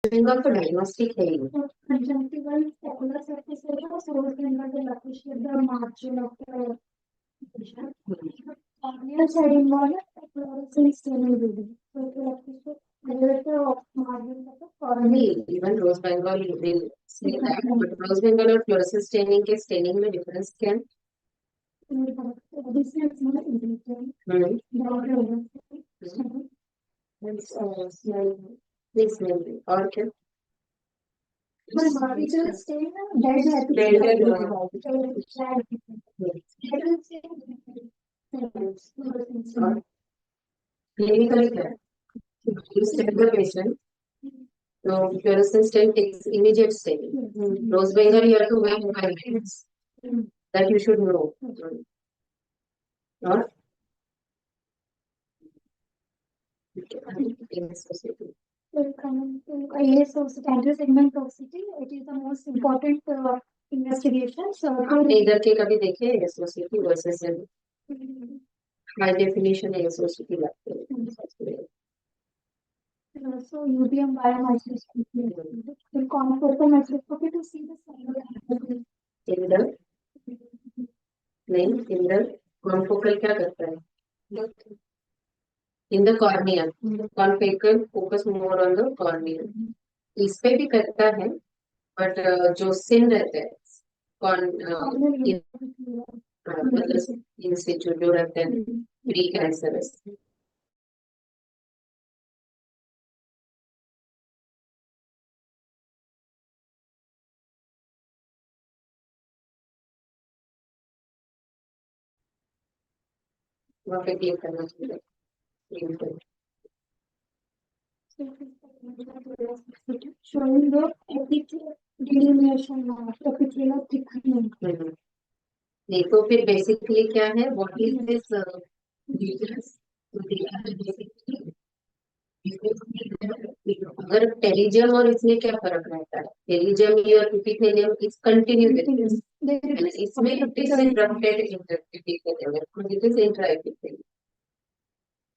बेंगल तो डायग्नोस्टिक है ही। Conjunctival scapular surface area, Sourabh Patwardhan will appreciate the margin of the vision. Corneal side involved fluorescent staining reading. So it will appreciate the margin of the cornea. Even rose Bengal will see that, but rose Bengal और fluorescent staining के staining में difference क्या है? This is not intelligent. और क्या? Clinically क्या? You send the patient. So fluorescent stain takes immediate staining. Rose Bengal you have to wait 5 minutes. That you should know. Or segment toxicity, it is the most important investigation. So इधर के कभी देखे एसोसिएटी OSSN high definition एसोसिएटी लगते हैं. So UVM biomicroscopy, confocal microscopy to see the cell. Inder confocal क्या करता है? In the cornea, confocal focus more on the cornea. इस पे भी करता है, but जो सिन रहता है, मतलब इंस्टीट्यूट जो रहते हैं प्री कैंसरस वहाँ पे क्लिक करना चाहिए. Showing the delineation of epithelial thickening. नहीं तो फिर बेसिकली क्या है? व्हाट इज दिस अगर टेरिजियम और इसमें क्या फर्क रहता है? टेरिजियम और epithelium is continue with this, इसमें it is interrupted interepithelium, it is intraepithelium.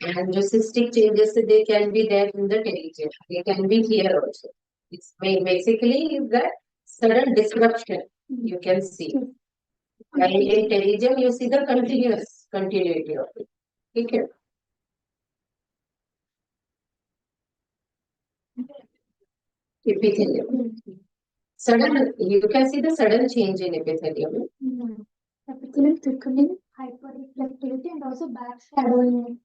And the cystic changes they can be there in the pterygium. They can be here also. It's basically is that sudden disruption you can see. While in pterygium you see the continuity of it. Okay. Epithelium. Sudden, you can see the sudden change in epithelium. Epithelium thickening, hyperreflectivity, and also backshadowing.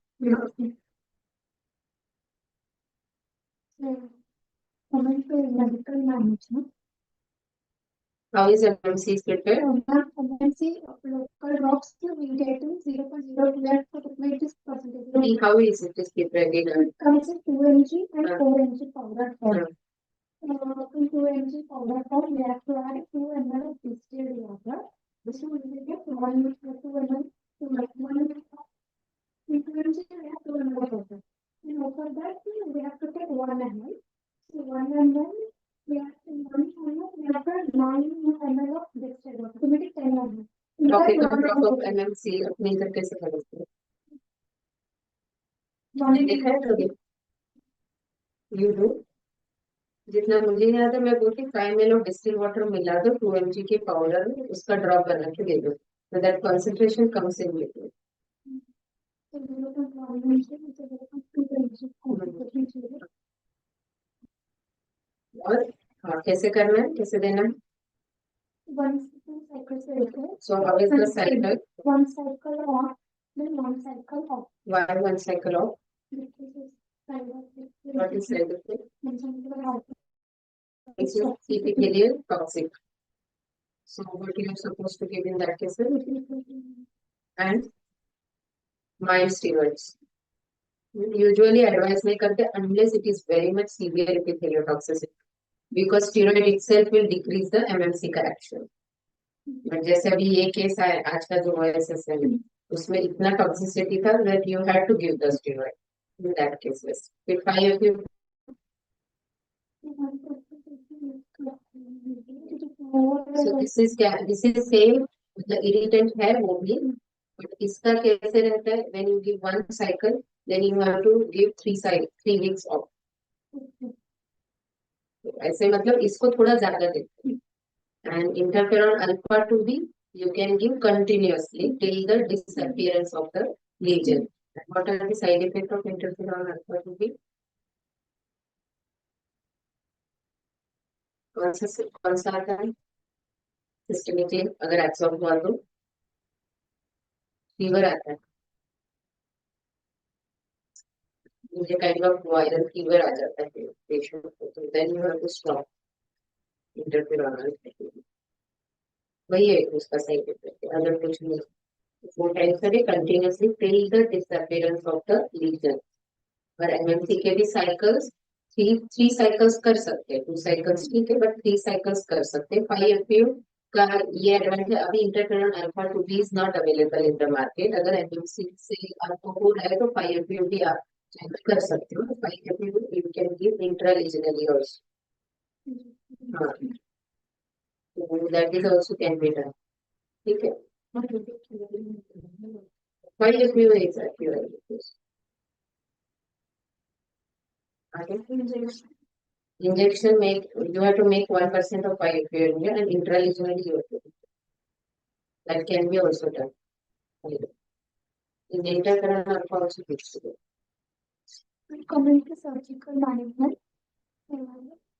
Coming to medical management. How is MMC prepared? MMC local drops to negative 0.02%. How is it prepared? It comes in 2 mg and 4 mg powder form. In 2 mg powder form, we have to add 2 ml of distilled water. This will get 1 to 2 ml to 1 ml. In 2 mg, we have 2 ml of water. And after that, we have to take 1 ml. So 1 ml, we have to 1 ml, we have to 9 ml of distilled water. So we take 10 ml. Drop of MMC अपने घर कैसे करते हैं? देखा है कभी? You do? जितना मुझे याद है मैं बोलती 5 ml of distilled water मिला दो 2 mg के पाउडर में, उसका ड्रॉप बना के दे दो, so that concentration comes in liquid. और कैसे करना है, कैसे देना है? 1 cycle. So how is the cycle? 1 cycle on, then 1 cycle off. Why 1 cycle off? What is side effect? It's epithelial toxic. So what you are supposed to give in that case? And mild steroids. Usually advise नहीं करते unless it is very much severe epithelial toxicity, because steroid itself will decrease the MMC correction. But जैसे अभी ये case है आज का जो OSSN उसमें इतना toxicity था that you had to give the steroid in that cases. If I have you so this is same the irritant है वो भी, but इसका कैसे रहता है? When you give 1 cycle, then you have to give 3 weeks off. ऐसे मतलब इसको थोड़ा ज्यादा देते हैं. And interferon alpha 2b you can give continuously till the disappearance of the lesion. What are the side effects of interferon alpha 2b? कौन सा आता है सिस्टमिकली अगर एब्सॉर्ब हुआ तो? फीवर आता है, मुझे काइंड ऑफ वायरल फीवर आ जाता है पेशेंट को, तो then you have to stop interferon alpha 2b. वही है उसका साइड इफेक्ट, अदर कुछ नहीं. वो टाइम से continuously till the disappearance of the lesion. और एमएमसी के भी साइकिल्स थ्री साइकिल्स कर सकते हैं, 2 साइकिल्स ठीक है, बट 3 साइकिल्स कर सकते हैं. 5 FU का ये एडवांटेज, अभी interferon alpha 2b is not available in the market. अगर एमएमसी से आपको हो रहा है तो 5 FU भी आप कर सकते हो. 5 FU you can give intralesionally also. हाँ, that is also can be done. ठीक है, 5 FU is accurate. Injection make you have to make 1% of 5 FU and intralesionally you have to do. That can be also done. In intercurrent alpha also possible. Coming to surgical management,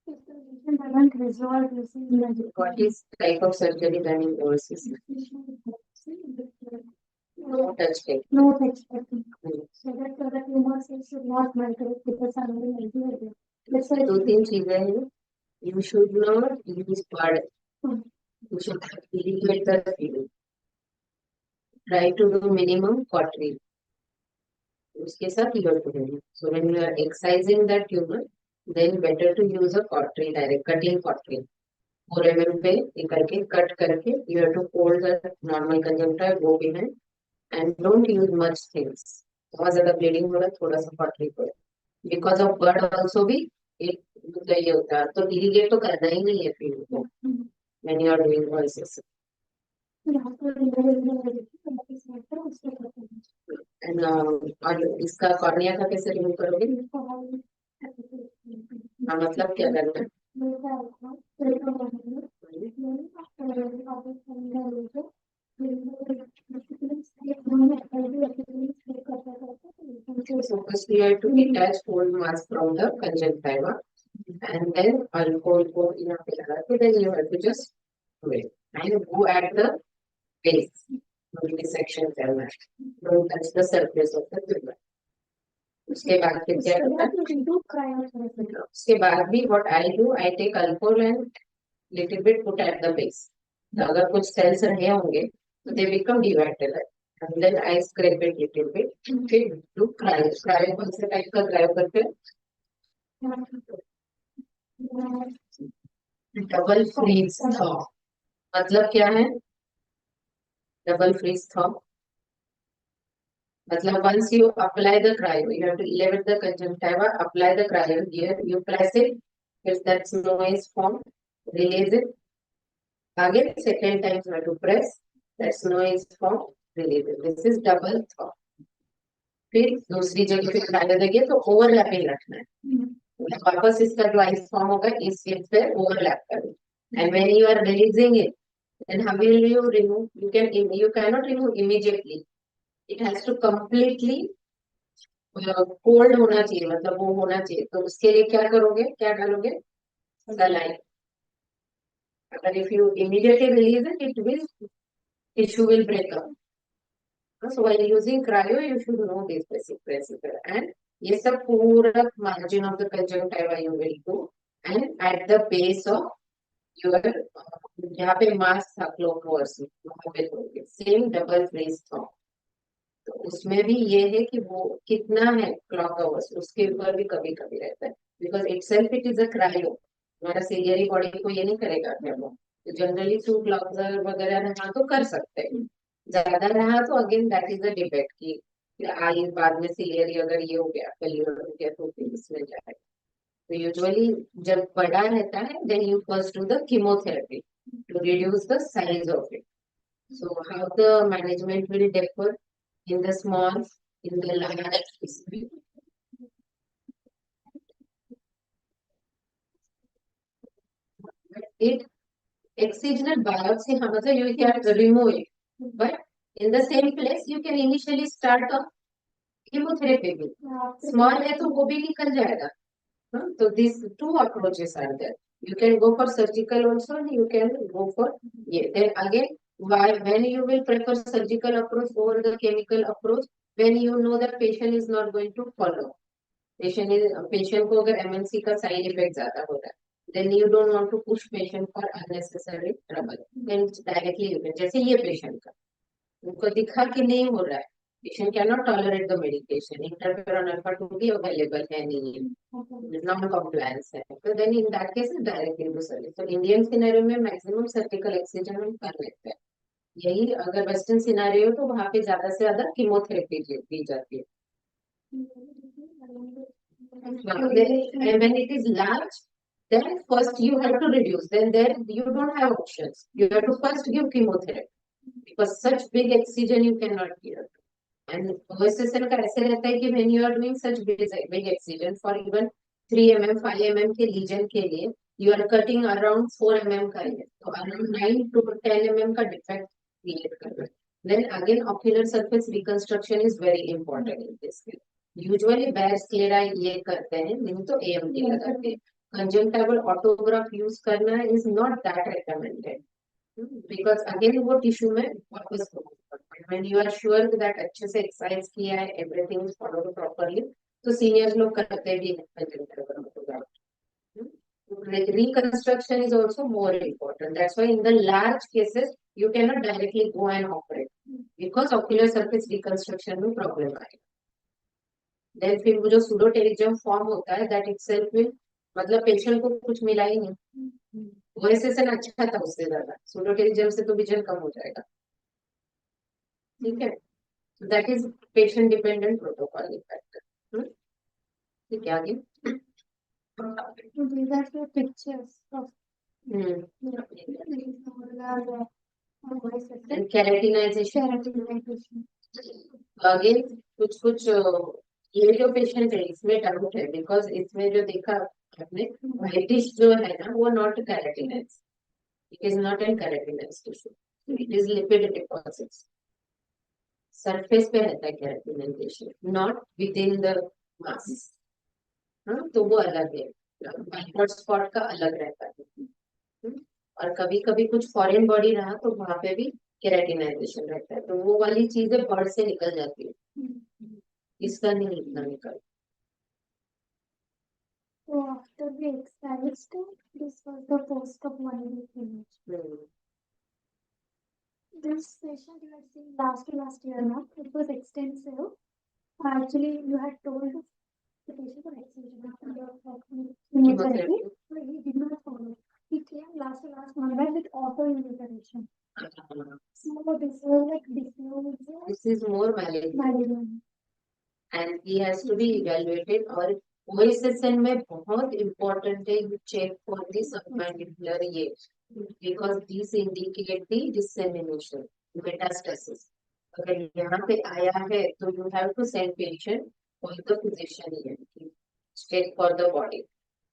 if the lesion doesn't resolve using the What is type of surgery done in overseas? No touch technique. no touch technique. So that the tumor cells should not migrate because something will be there. Let's say 2-3 चीजें हैं. You should not use pad. You should irrigate the field. Try to do minimum cautery. उसके साथ your करेंगे. So when you are excising that tumor, then better to use a cautery, direct cutting cautery. 4 mm पे ये करके cut करके you have to fold the normal conjunctiva, go behind and don't use much things. बहुत ज्यादा bleeding हो रहा है, थोड़ा सा cautery करो. Because of blood also भी एक ये होता है, तो irrigate तो करना ही नहीं है field को when you are doing OSSN. And और इसका कॉर्निया का कैसे रिमूव करोगे? हाँ, मतलब क्या करना है? So first we have to detach whole mass from the conjunctiva and then alcohol को यहाँ पे लगा के then you have to just do it and go at the base. Section करना है. Don't touch the surface of the tumor. उसके बाद फिर क्या करना है? उसके बाद भी what I do, I take alcohol and little bit put at the base. अगर कुछ cells रहे होंगे तो they become devitalized. And then I scrape it little bit. फिर do cryo. Cryo कौन से टाइप का cryo करते हैं? Double freeze thaw. मतलब क्या है डबल फ्रीज थॉ? मतलब once you apply the cryo, you have to elevate the conjunctiva, apply the cryo here, you press it, if that snow is formed, release it. Again, second time you have to press, that snow is formed, release it. This is double thaw. फिर दूसरी जगह पे cryo देंगे तो overlapping रखना है. वापस इसका जो आइस फॉर्म होगा इस स्लिप पे ओवरलैप करें. And when you are releasing it, then how will you remove? You cannot remove immediately. It has to completely cold होना चाहिए, मतलब वो होना चाहिए. तो उसके लिए क्या करोगे, क्या डालोगे? सलाइन. अगर if you immediately release it, it will tissue will break up. So while using cryo, you should know this basic principle. And ये सब पूरा margin of the conjunctiva you will do, and at the base of your यहाँ पे mass था clockwise, वहाँ पे दोगे. Same double freeze thought. तो उसमें भी ये है कि वो कितना है क्लॉक आवर्स, उसके ऊपर भी कभी कभी रहता है. Because it self it is a cryo. हमारा सिलियरी बॉडी को ये नहीं करेगा वो. तो जनरली 2 क्लॉक वगैरह रहा तो कर सकते हैं. ज्यादा रहा तो again that is a debate की आई बाद में सिलियरी अगर ये हो गया फेलियर हो गया तो फिर इसमें जाएगा. तो यूजुअली जब बड़ा रहता है then you first do the chemotherapy to reduce the size of it. So how the management will differ in the small, in the large. it excisional biopsy, you can remove it, but in the same place you can initially start a chemotherapy भी. Small है तो वो भी निकल जाएगा. So these two approaches are there. You can go for surgical also, and you can go for then again. When you will prefer surgical approach over the chemical approach, when you know that patient is not going to follow. Patient को अगर MNC का side effect ज्यादा हो रहा है, then you don't want to push patient for unnecessary trouble. Then directly you can, जैसे ये patient का, उनको दिखा कि नहीं हो रहा है, patient cannot tolerate the medication, interferon alpha 2 भी available है नहीं है, non-compliance है, so then in that case directly into surgery. So Indian scenario में maximum surgical excision हम कर लेते हैं. यही अगर western scenario तो वहाँ पे ज्यादा से ज्यादा chemotherapy दी जाती है. And when it is large, then first you have to reduce. Then there you don't have options. You have to first give chemotherapy because such big excision you cannot give. And OSSN का ऐसे रहता है कि when you are doing such big excision for even 3 mm, 5 mm के lesion के लिए, you are cutting around 4 mm का है, तो around 9 to 10 mm का defect create कर रहे हैं. Then again ocular surface reconstruction is very important in this case. Usually bare sclera ये करते हैं, नहीं तो AMD लगाते हैं. Conjunctival autograph use करना is not that recommended. Because again वो टिश्यू में वापस when you are sure that अच्छे से एक्सरसाइज किया है, everything is followed properly, तो सीनियर्स लोग करते भी हैं. Reconstruction is also more important. That's why in the large cases you cannot directly go and operate because ocular surface reconstruction में problem आएगा. Then फिर वो जो pseudo-pterygium form होता है, that itself will, मतलब पेशेंट को कुछ मिला ही नहीं. OSSN अच्छा था उससे ज्यादा, pseudo-pterygium से तो विजन कम हो जाएगा. ठीक है, so that is patient dependent protocol factor. ठीक है, आगे. These are the pictures of and keratinization. Again कुछ ये जो पेशेंट है इसमें डाउट है बिकॉज इसमें जो देखा आपने व्हाइटिश जो है ना वो not keratinize. It is not an keratinize tissue, it is lipid deposits. Surface पे रहता है keratinization, not within the mass. तो वो अलग है, बैकवर्ड स्पॉट का अलग रहता है. और कभी कभी कुछ फॉरेन बॉडी रहा तो वहां पे भी केराटिनाइजेशन रहता है, तो वो वाली चीजें बर्ड से निकल जाती है, इसका नहीं इतना निकल. So after the excised, this was the post-op 1 week image. This session you had seen last year now. It was extensive. Actually, you had told the patient for excision after the chemotherapy, but he did not follow. He came last month with auto-invitation. So this was like diffuse. This is more malignant. And he has to be evaluated. और OSSN में बहुत important है you check for the submandibular edge because these indicate the dissemination, metastasis. अगर यहाँ पे आया है तो you have to send patient for the physician ENT, check for the body.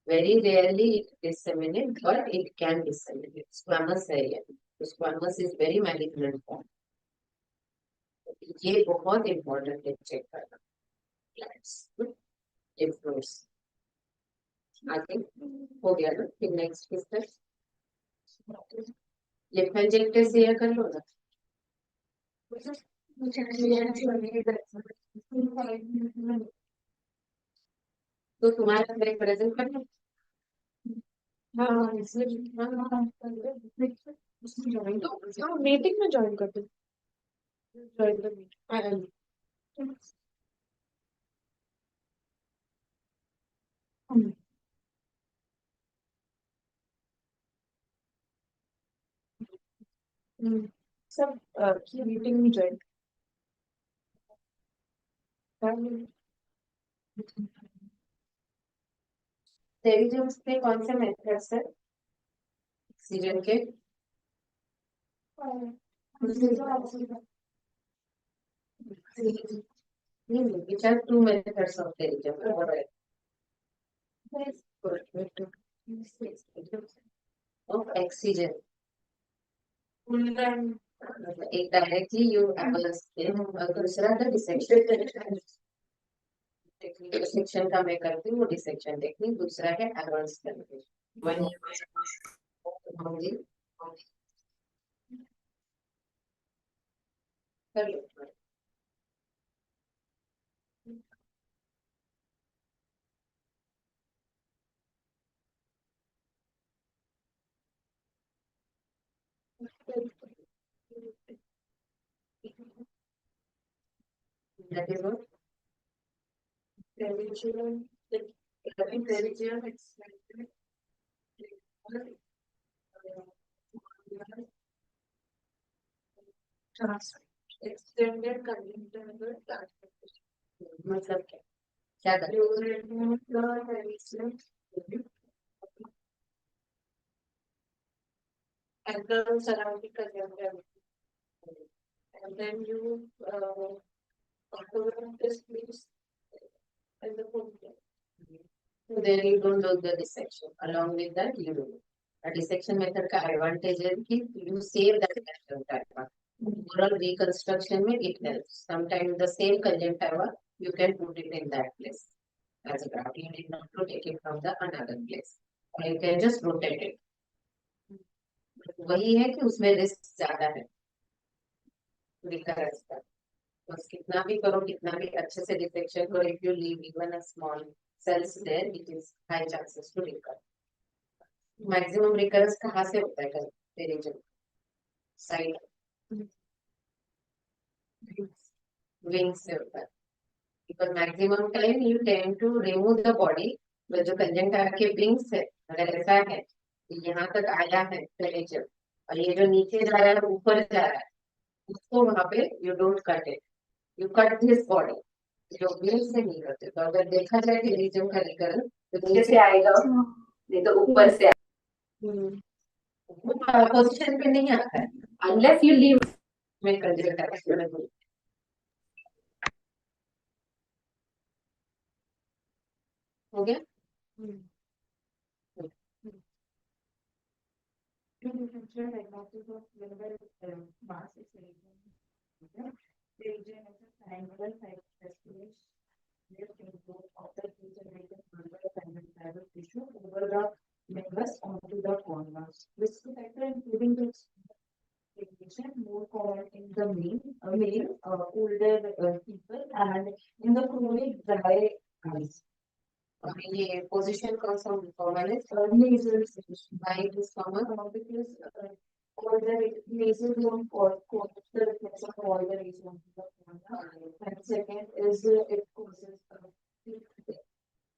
Very rarely it disseminate, but it can disseminate. Squamous है ये, squamous is very malignant form. ये बहुत important है check करना. Influence. आगे हो गया ना, फिर नेक्स्ट किसका लेफेंजेक्टर से यह कर लो ना. तो तुम्हारा मेरे प्रेजेंट कर लो. हाँ मीटिंग में ज्वाइन कर दो. Join the meeting. सब की मीटिंग में ज्वाइन. टेरिजम्स के कौन से मेथड्स है ऑक्सीजन के? which are two methods of pterygium. of oxygen. एक डायरेक्टली यू और दूसरा द डिसेक्शन टेक्निक। डिसेक्शन का मैं करती हूँ, वो डिसेक्शन टेक्निक। दूसरा है एडवांस टेक्निक। कर लो। That is what pterygium. Pterygium extended conjunctival transportation। मतलब क्या and the surrounding conjunctival, and then you cover this place and the ponytail. So then you don't do the dissection. Along with that, you do a dissection method का advantage है कि you save that conjunctiva. Oral reconstruction में it helps. Sometimes the same conjunctiva you can put it in that place as a graft. You need not to take it from the another place. Or you can just rotate it. वही है कि उसमें risk ज्यादा है recurrence का। बस कितना भी करो, कितना भी अच्छे से डिसेक्शन करो, if you leave even a small cells there, it is high chances to recur. Maximum recurrence कहाँ से होता है टेरिजियम? साइड विंग से होता है। because maximum time you tend to remove the body, जो कंजंक्टिवा के विंग्स है, अगर ऐसा है यहाँ तक आया है टेरिजियम और ये जो नीचे जा रहा है ऊपर जा रहा है, उसको वहां पे you don't cut it, you cut this body, जो विंग्स से नहीं करते। तो अगर देखा जाए टेरिजियम का रिकरेंस तो नीचे से आएगा, नहीं तो ऊपर से वो पोजीशन पे नहीं आता है unless you leave में कंजंक्टिवा। हो गया? Differential diagnosis of liver mass is region. The region is a triangular site specification of the degenerated liver conjunctival tissue over the members onto the corners. Risk factor including the more common in the male older people and in the chronic dry eyes. ये position कौन सा common है? Nasal position. Why it is common? Because older nasal zone causes the reflex of all the rays onto the cornea. And second is it causes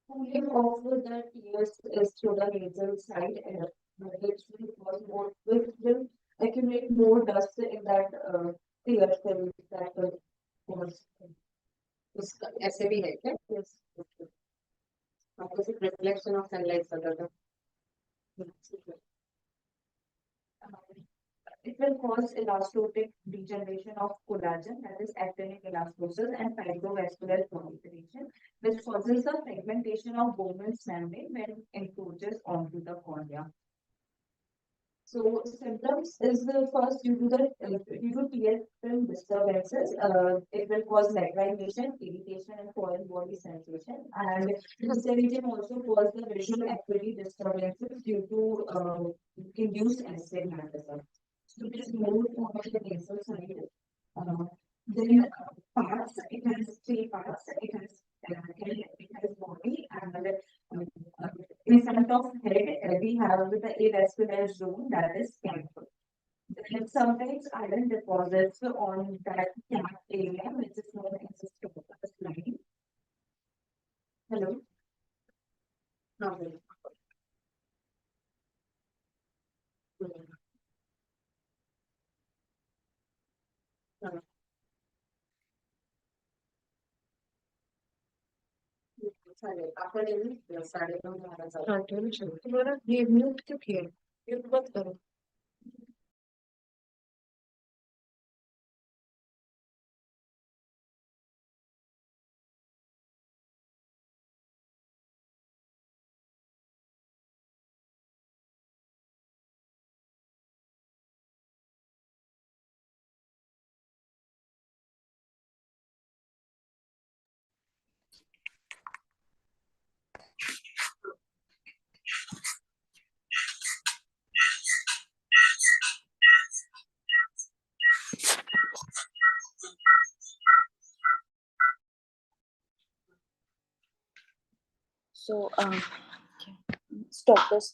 cooling of the tears is through the nasal side air, which will cause more, which will accumulate more dust in that tear film that will cause. उसका ऐसे भी है क्या? Yes. आपको सिर्फ reflection of sunlight पता था? It will cause elastotic degeneration of collagen, that is actinic elastosis, and fibrovascular proliferation, which causes the fragmentation of bone membrane when it encroaches onto the cornea. So symptoms is the first due to tear film disturbances. It will cause lacrimation, irritation, and foreign body sensation. And the also cause the visual acuity disturbances due to induced astigmatism. So it is more on the nasal side. Then parts, it has three parts. It has head, it has body, and in front of head we have the avascular zone, that is cap. Then sometimes iron deposits on that cap area, which is known as the scopus line. Hello. चालेल, आपण 9:30 तुम्हारा ये mute क्यों किया? Mute मत करो। So Stoker's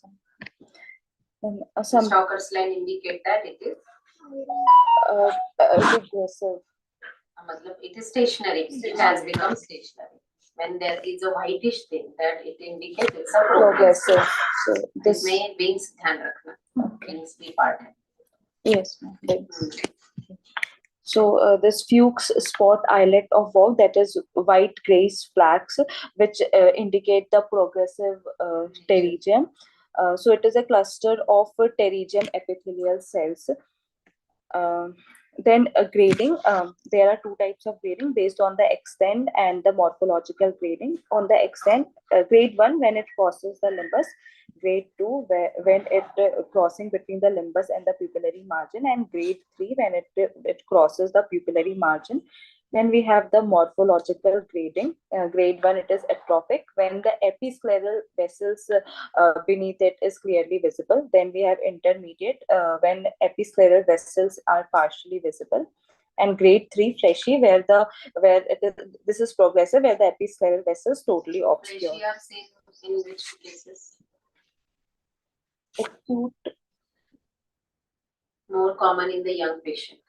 Stoker's line indicate that it is regressive. It is stationary. It has become stationary. When there is a whitish thing, that it indicates it's a progressive. So this may wings ध्यान रखना. Wings be part. Yes, ma'am. So this Fuchs spot islet of Vogue, that is white grace flags, which indicate the progressive pterygium. So it is a cluster of pterygium epithelial cells. Then grading, there are two types of grading based on the extent and the morphological grading. On the extent, grade 1 when it crosses the limbus, grade 2 when it crossing between the limbus and the pupillary margin, and grade 3 when it crosses the pupillary margin. Then we have the morphological grading. Grade 1, it is atrophic when the episcleral vessels beneath it is clearly visible. Then we have intermediate when episcleral vessels are partially visible. And grade 3, fleshy, this is progressive, where the episcleral vessels totally obscure. Fleshy are seen in which cases? Acute. More common in the young patient.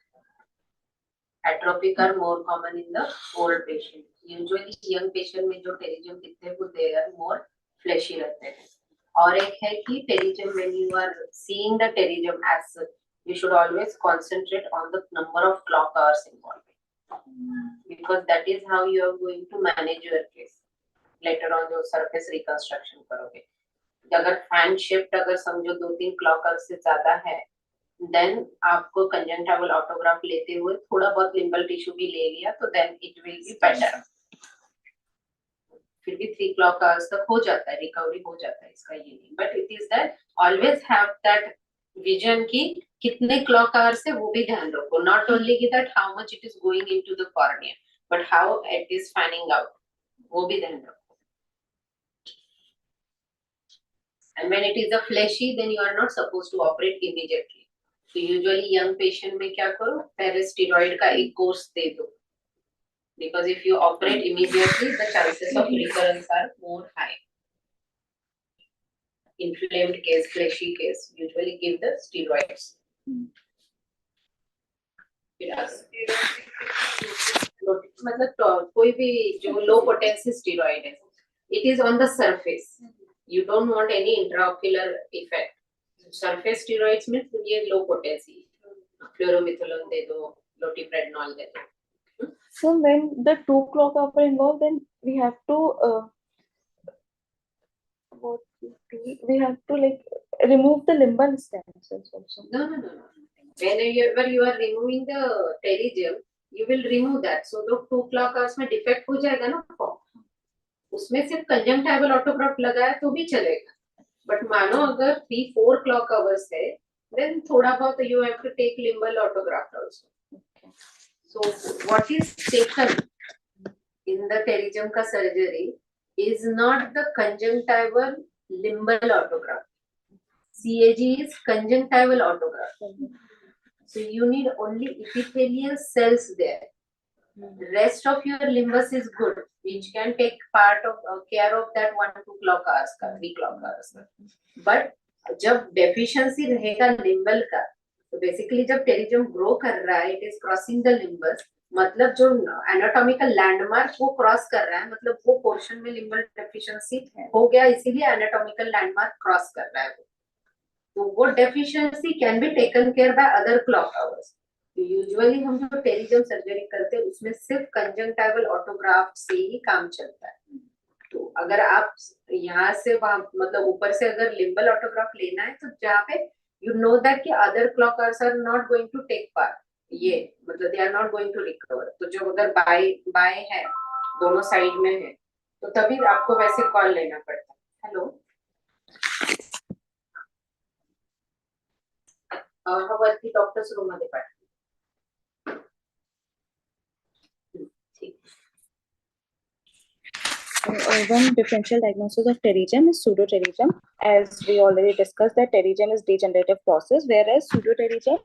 Atrophic are more common in the old patient. Usually young patient में जो pterygium दिखते हैं वो they are more fleshy रहते हैं. और एक है कि pterygium, when you are seeing the pterygium as such, you should always concentrate on the number of clock hours involved, because that is how you are going to manage your case. Later on जो surface reconstruction करोगे, अगर fan shift अगर समझो 2-3 clock hours से ज़्यादा है, then आपको conjunctival autograph लेते हुए थोड़ा बहुत limbal tissue भी ले लिया तो then it will be better. फिर भी 3 clock hours तक हो जाता है, recovery हो जाता है, इसका ये नहीं. But it is that always have that vision की कितने clock hours है वो भी ध्यान रखो. Not only that how much it is going into the cornea, but how it is fanning out, वो भी ध्यान रखो. And when it is a fleshy, then you are not supposed to operate immediately. So usually young patient में क्या करो, पहले steroid का एक course दे दो, because if you operate immediately, the chances of recurrence are more high. Inflamed case, fleshy case, usually give the steroids. मतलब कोई भी जो low potency steroid है, it is on the surface. You don't want any intraocular effect. Surface steroids means ये low potency. Fluorometholone दे दो, loteprednol दे दो. So when the 2 clock hours are involved, then we have to like remove the limbal stem cells also. No. Whenever you are removing the pterygium, you will remove that. So the 2 clock hours में defect हो जाएगा ना form. उसमें सिर्फ conjunctival autograft लगाया तो भी चलेगा. But मानो अगर 3-4 clock hours है, then थोड़ा बहुत you have to take limbal autograft also. Okay. So what is taken in the pterygium का surgery is not the conjunctival limbal autograft. CAG is conjunctival autograft. So you need only epithelial cells there. The rest of your limbus is good, which can take part of care of that 1-2 clock hours का, 3 clock hours का. But जब deficiency रहेगा limbal का, तो basically जब pterygium grow कर रहा है, it is crossing the limbus, मतलब जो anatomical landmark वो cross कर रहा है, मतलब वो portion में limbal deficiency हो गया, इसीलिए anatomical landmark cross कर रहा है. तो वो deficiency can be taken care by other clock hours. Usually हम जो pterygium सर्जरी करते हैं उसमें सिर्फ कंजंक्टिवल ऑटोग्राफ्ट से ही काम चलता है. तो अगर आप यहाँ से वहां मतलब ऊपर से अगर लिम्बल ऑटोग्राफ लेना है तो जहाँ पे यू नो दैट कि other clock hours are not going to take part, ये मतलब they are not going to recover. तो जो अगर बाय है दोनों साइड में है तो तभी आपको वैसे कॉल लेना पड़ता है. हेलो वरती डॉक्टर्स रूम मध्ये पाठवा. One differential diagnosis of pterygium is pseudopterygium. As we already discussed, that pterygium is degenerative process, whereas pseudopterygium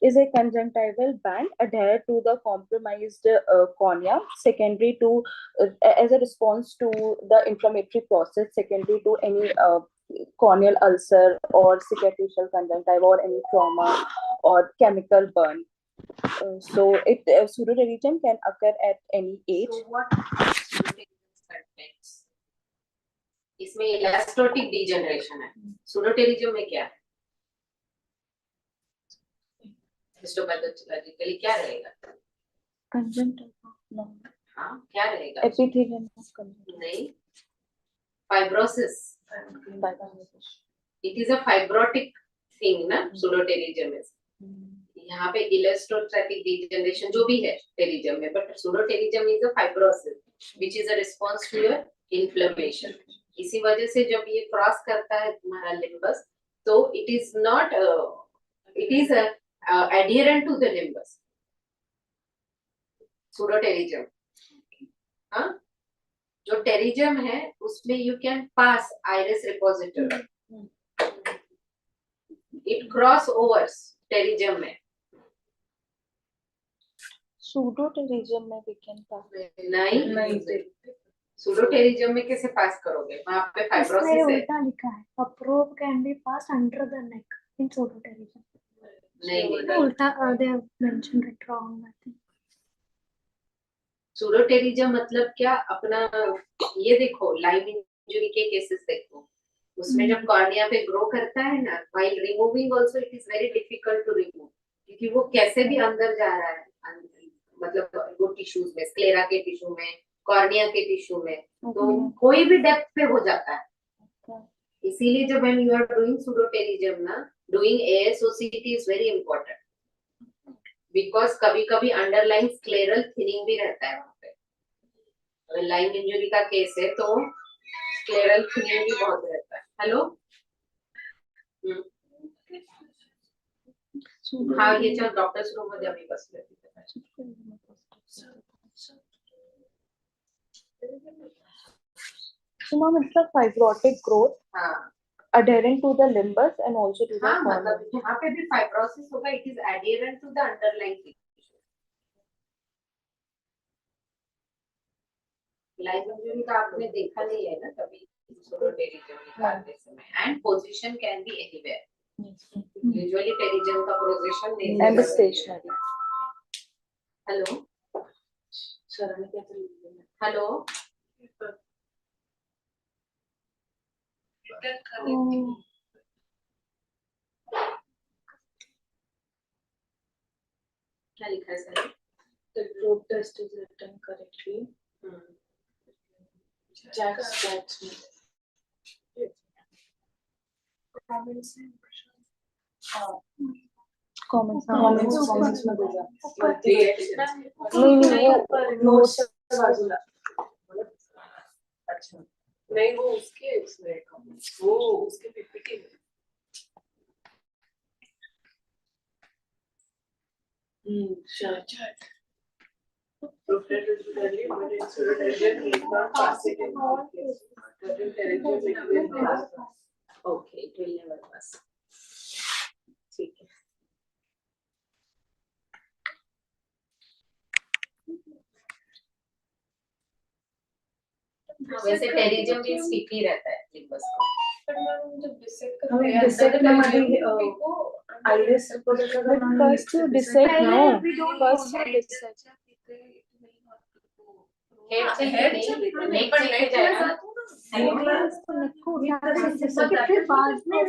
is a conjunctival band adhered to the compromised cornea, secondary to as a response to the inflammatory process, secondary to any corneal ulcer or cicatricial conjunctiva or any trauma or chemical burn. So it pseudopterygium can occur at any age. So what contains? इसमें इलास्टोटिक degeneration है, सूडोटेरिजियम में क्या है? हिस्टोपैथोलॉजिकली क्या रहेगा? Conjunctiva हाँ, क्या रहेगा? एपिथेलियम नहीं, fibrosis. It is a fibrotic thing ना, pseudoterygium is. यहाँ पे इलास्टोट्रोपिक डिजेनरेशन जो भी है टेरिजियम में, but pseudoterygium is a fibrosis which is a response to your inflammation. इसी वजह से जब ये क्रॉस करता है तुम्हारा लिम्बस, तो it is not it is adherent to the limbus. pseudoterygium. हाँ, जो टेरिजियम है उसमें you can pass iris repository. It cross overs pterygium में. pseudoterygium में we can pass. नहीं, सूडोटेरिजियम में कैसे पास करोगे? वहाँ पे फाइब्रोसिस है. उल्टा लिखा है, a probe can be passed under the neck in pseudoterygium. नहीं, उल्टा, they have mentioned it wrong, I think. सूडोटेरिजियम मतलब क्या? अपना ये देखो, लाइम इंजरी के केसेस देखो, उसमें जब कॉर्निया पे ग्रो करता है ना, while removing also it is very difficult to remove, क्योंकि वो कैसे भी अंदर जा रहा है, मतलब वो टिश्यूज में, स्क्लेरा के टिश्यू में, कॉर्निया के टिश्यू में, तो कोई भी डेप्थ पे हो जाता है. इसीलिए जब when you are doing pseudoterygium ना, doing ASOCT is very important, because कभी-कभी अंडरलाइन स्क्लेरल थिनिंग भी रहता है वहाँ पे. अगर लाइम इंजरी का केस है तो स्क्लेरल थिनिंग भी बहुत रहता है. हेलो, हाँ, ये चल डॉक्टर्स रूम मध्ये आम्ही बसले. So ma'am, it's a fibrotic growth हाँ, adherent to the limbus and also to the हाँ, cornea. मतलब यहाँ पे भी फाइब्रोसिस होगा, it is adherent to the underline tissue. Lime injury का आपने देखा नहीं है ना कभी pseudoterygium निकालते समय, and position can be anywhere. Usually pterygium का पोजीशन नहीं And है stationary. हेलो, हेलो, क्या लिखा है sir? The probe test is written correctly. Jack's judgment. Comments. Comments मध्ये जा. वरती नहीं वो notes बाजूला. अच्छा, नहीं वो उसके उसमें comments, वो उसके पीपीटी में. Sure. Pseudoterygium, but in pseudoterygium is not passing in all cases. But in pterygium it will pass. Okay, it will never पास. ठीक है. वैसे टेरिजियम भी स्टिकी रहता है लिम्बस को. डिसेक्ट मध्ये iris first you dissect, no. First you dissect. Head से नेक से जाएगा. फिर बाद में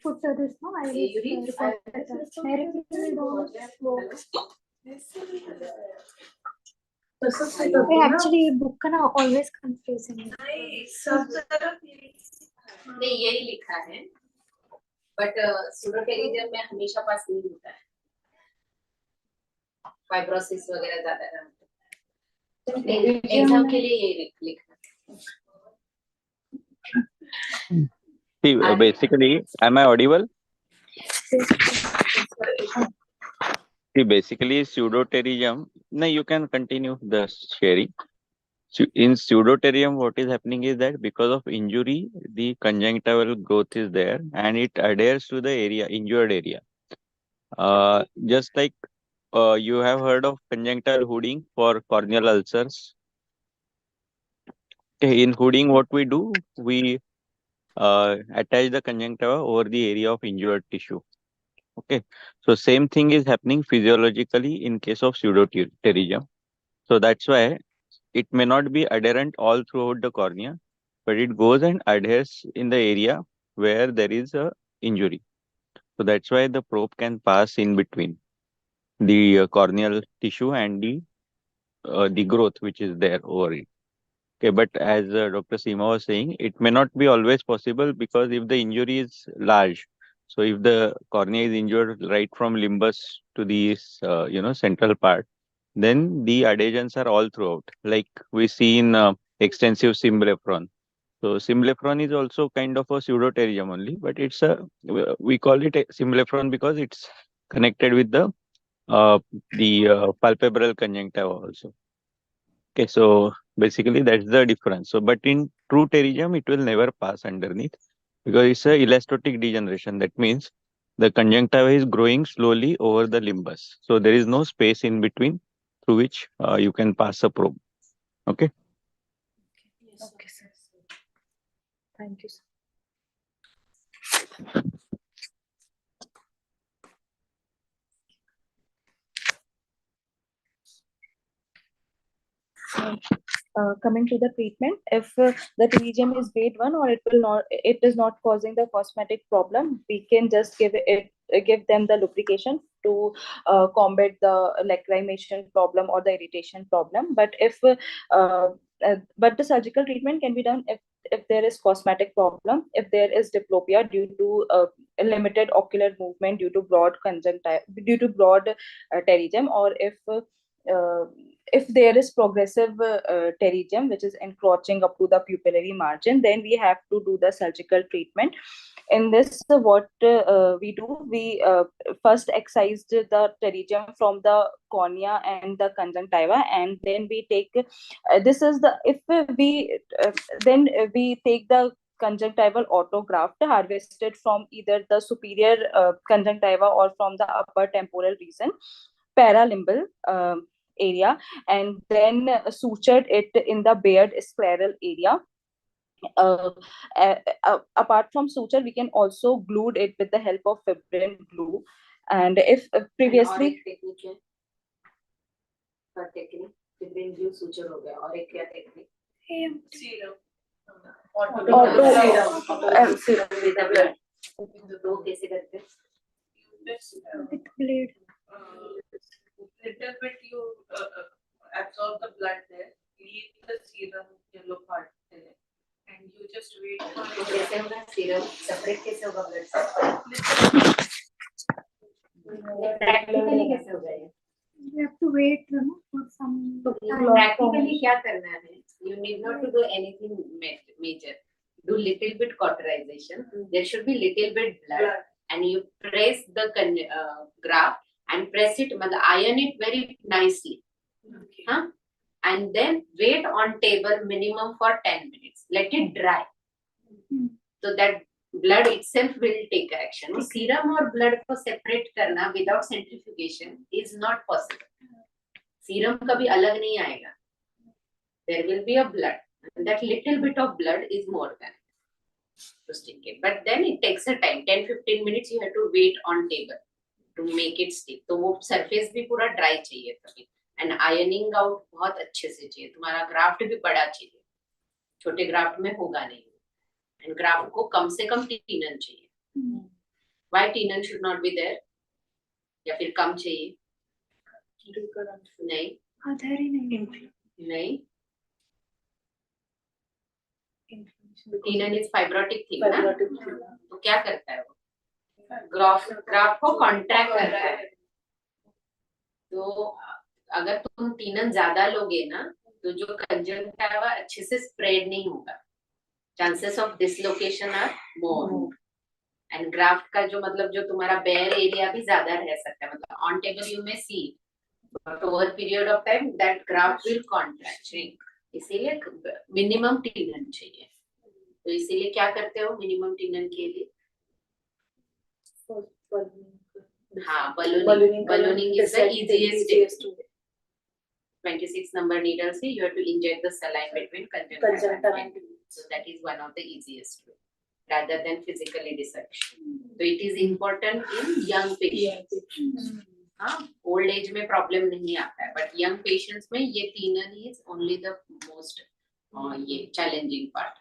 put this no Urine? actually book का ना always confusing है. नहीं, यही लिखा है, बट pseudoterygium में हमेशा पास नहीं होता है, फाइब्रोसिस वगैरह ज्यादा रहता है. एग्जाम के लिए यही लिखा है. See, basically, am I audible? See, basically, pseudoterygium. No, you can continue the sharing. In pseudoterium, what is happening is that because of injury, the conjunctival growth is there and it adheres to the area, injured area. Just like you have heard of conjunctival hooding for corneal ulcers. Okay, in hooding, what we do, we attach the conjunctiva over the area of injured tissue. Okay, so same thing is happening physiologically in case of pseudopterygium. So that's why it may not be adherent all throughout the cornea, but it goes and adheres in the area where there is a injury. So that's why the probe can pass in between the corneal tissue and the growth which is there over it. Okay, but as Dr. Seema was saying, it may not be always possible because if the injury is large, so if the cornea is injured right from limbus to the central part, then the adhesions are all throughout. Like we see in extensive symblepharon. So symblepharon is also kind of a pseudopterygium only, but it's a we call it a symblepharon because it's connected with uh, the palpebral conjunctiva also. Okay, so basically that's the difference. So, but in true pterygium, it will never pass underneath because it's a elastotic degeneration. That means the conjunctiva is growing slowly over the limbus. So there is no space in between through which you can pass a probe. Okay. Okay, sir. Thank you, sir. Coming to the treatment, if the pterygium is grade 1 or it is not causing the cosmetic problem, we can just give them the lubrication to combat the lacrimation problem or the irritation problem. But but the surgical treatment can be done if there is cosmetic problem, if there is diplopia due to limited ocular movement due to broad conjunctiva, due to broad pterygium, or if there is progressive pterygium which is encroaching up to the pupillary margin, then we have to do the surgical treatment. In this, what we do, we first excised the pterygium from the cornea and the conjunctiva, and then we take this is the if we then we take the conjunctival autograft harvested from either the superior conjunctiva or from the upper temporal region, paralimbal area, and then sutured it in the bared scleral area. uh, Apart from suture, we can also glue it with the help of fibrin glue. And if previously दो कैसे करते हैं? With blade. Little bit you absorb the blood there, leave the serum yellow part there, and you just wait for it. कैसे होगा serum separate कैसे होगा blood से? Practically कैसे होगा ये? You have to wait, for some time. Practically क्या करना है? You need not to do anything major. Do little bit cauterization. There should be little bit blood, and you press the graft and press it, iron it very nicely. Okay. Huh? And then wait on table minimum for 10 minutes. Let it dry. So that blood itself will take action. Serum or blood को separate करना without centrifugation is not possible. Serum कभी अलग नहीं आएगा. There will be a blood. And that little bit of blood is more than to stick it. But then it takes a time. 10-15 minutes you have to wait on table to make it stick. तो वो surface भी पूरा dry चाहिए तभी. And ironing out बहुत अच्छे से चाहिए. तुम्हारा graft भी बड़ा चाहिए. छोटे graft में होगा नहीं. And graft को कम से कम tenon चाहिए. Why tenon should not be there? या फिर कम चाहिए? नहीं. नहीं. Tenon is fibrotic thing ना? तो क्या करता है वो? ग्राफ को कॉन्ट्रैक्ट करता है. तो अगर तुम टीनन ज्यादा लोगे ना, तो जो कंजंक्टिवा अच्छे से स्प्रेड नहीं होगा. Chances of dislocation are more. And graft का जो जो तुम्हारा बेयर एरिया भी ज्यादा रह सकता है. ऑन टेबल यू में see, but over period of time that graft will contract. इसीलिए मिनिमम टीनन चाहिए. तो इसीलिए क्या करते हो मिनिमम टीनन के लिए? हाँ, ballooning is the easiest way. 26 number needle से you have to inject the saline between conjunctiva and tendon. So that is one of the easiest way, rather than physically dissection. So it is important in young patients. हाँ, old age में problem नहीं आता है, but young patients में ये टीनन is only the most ये challenging part.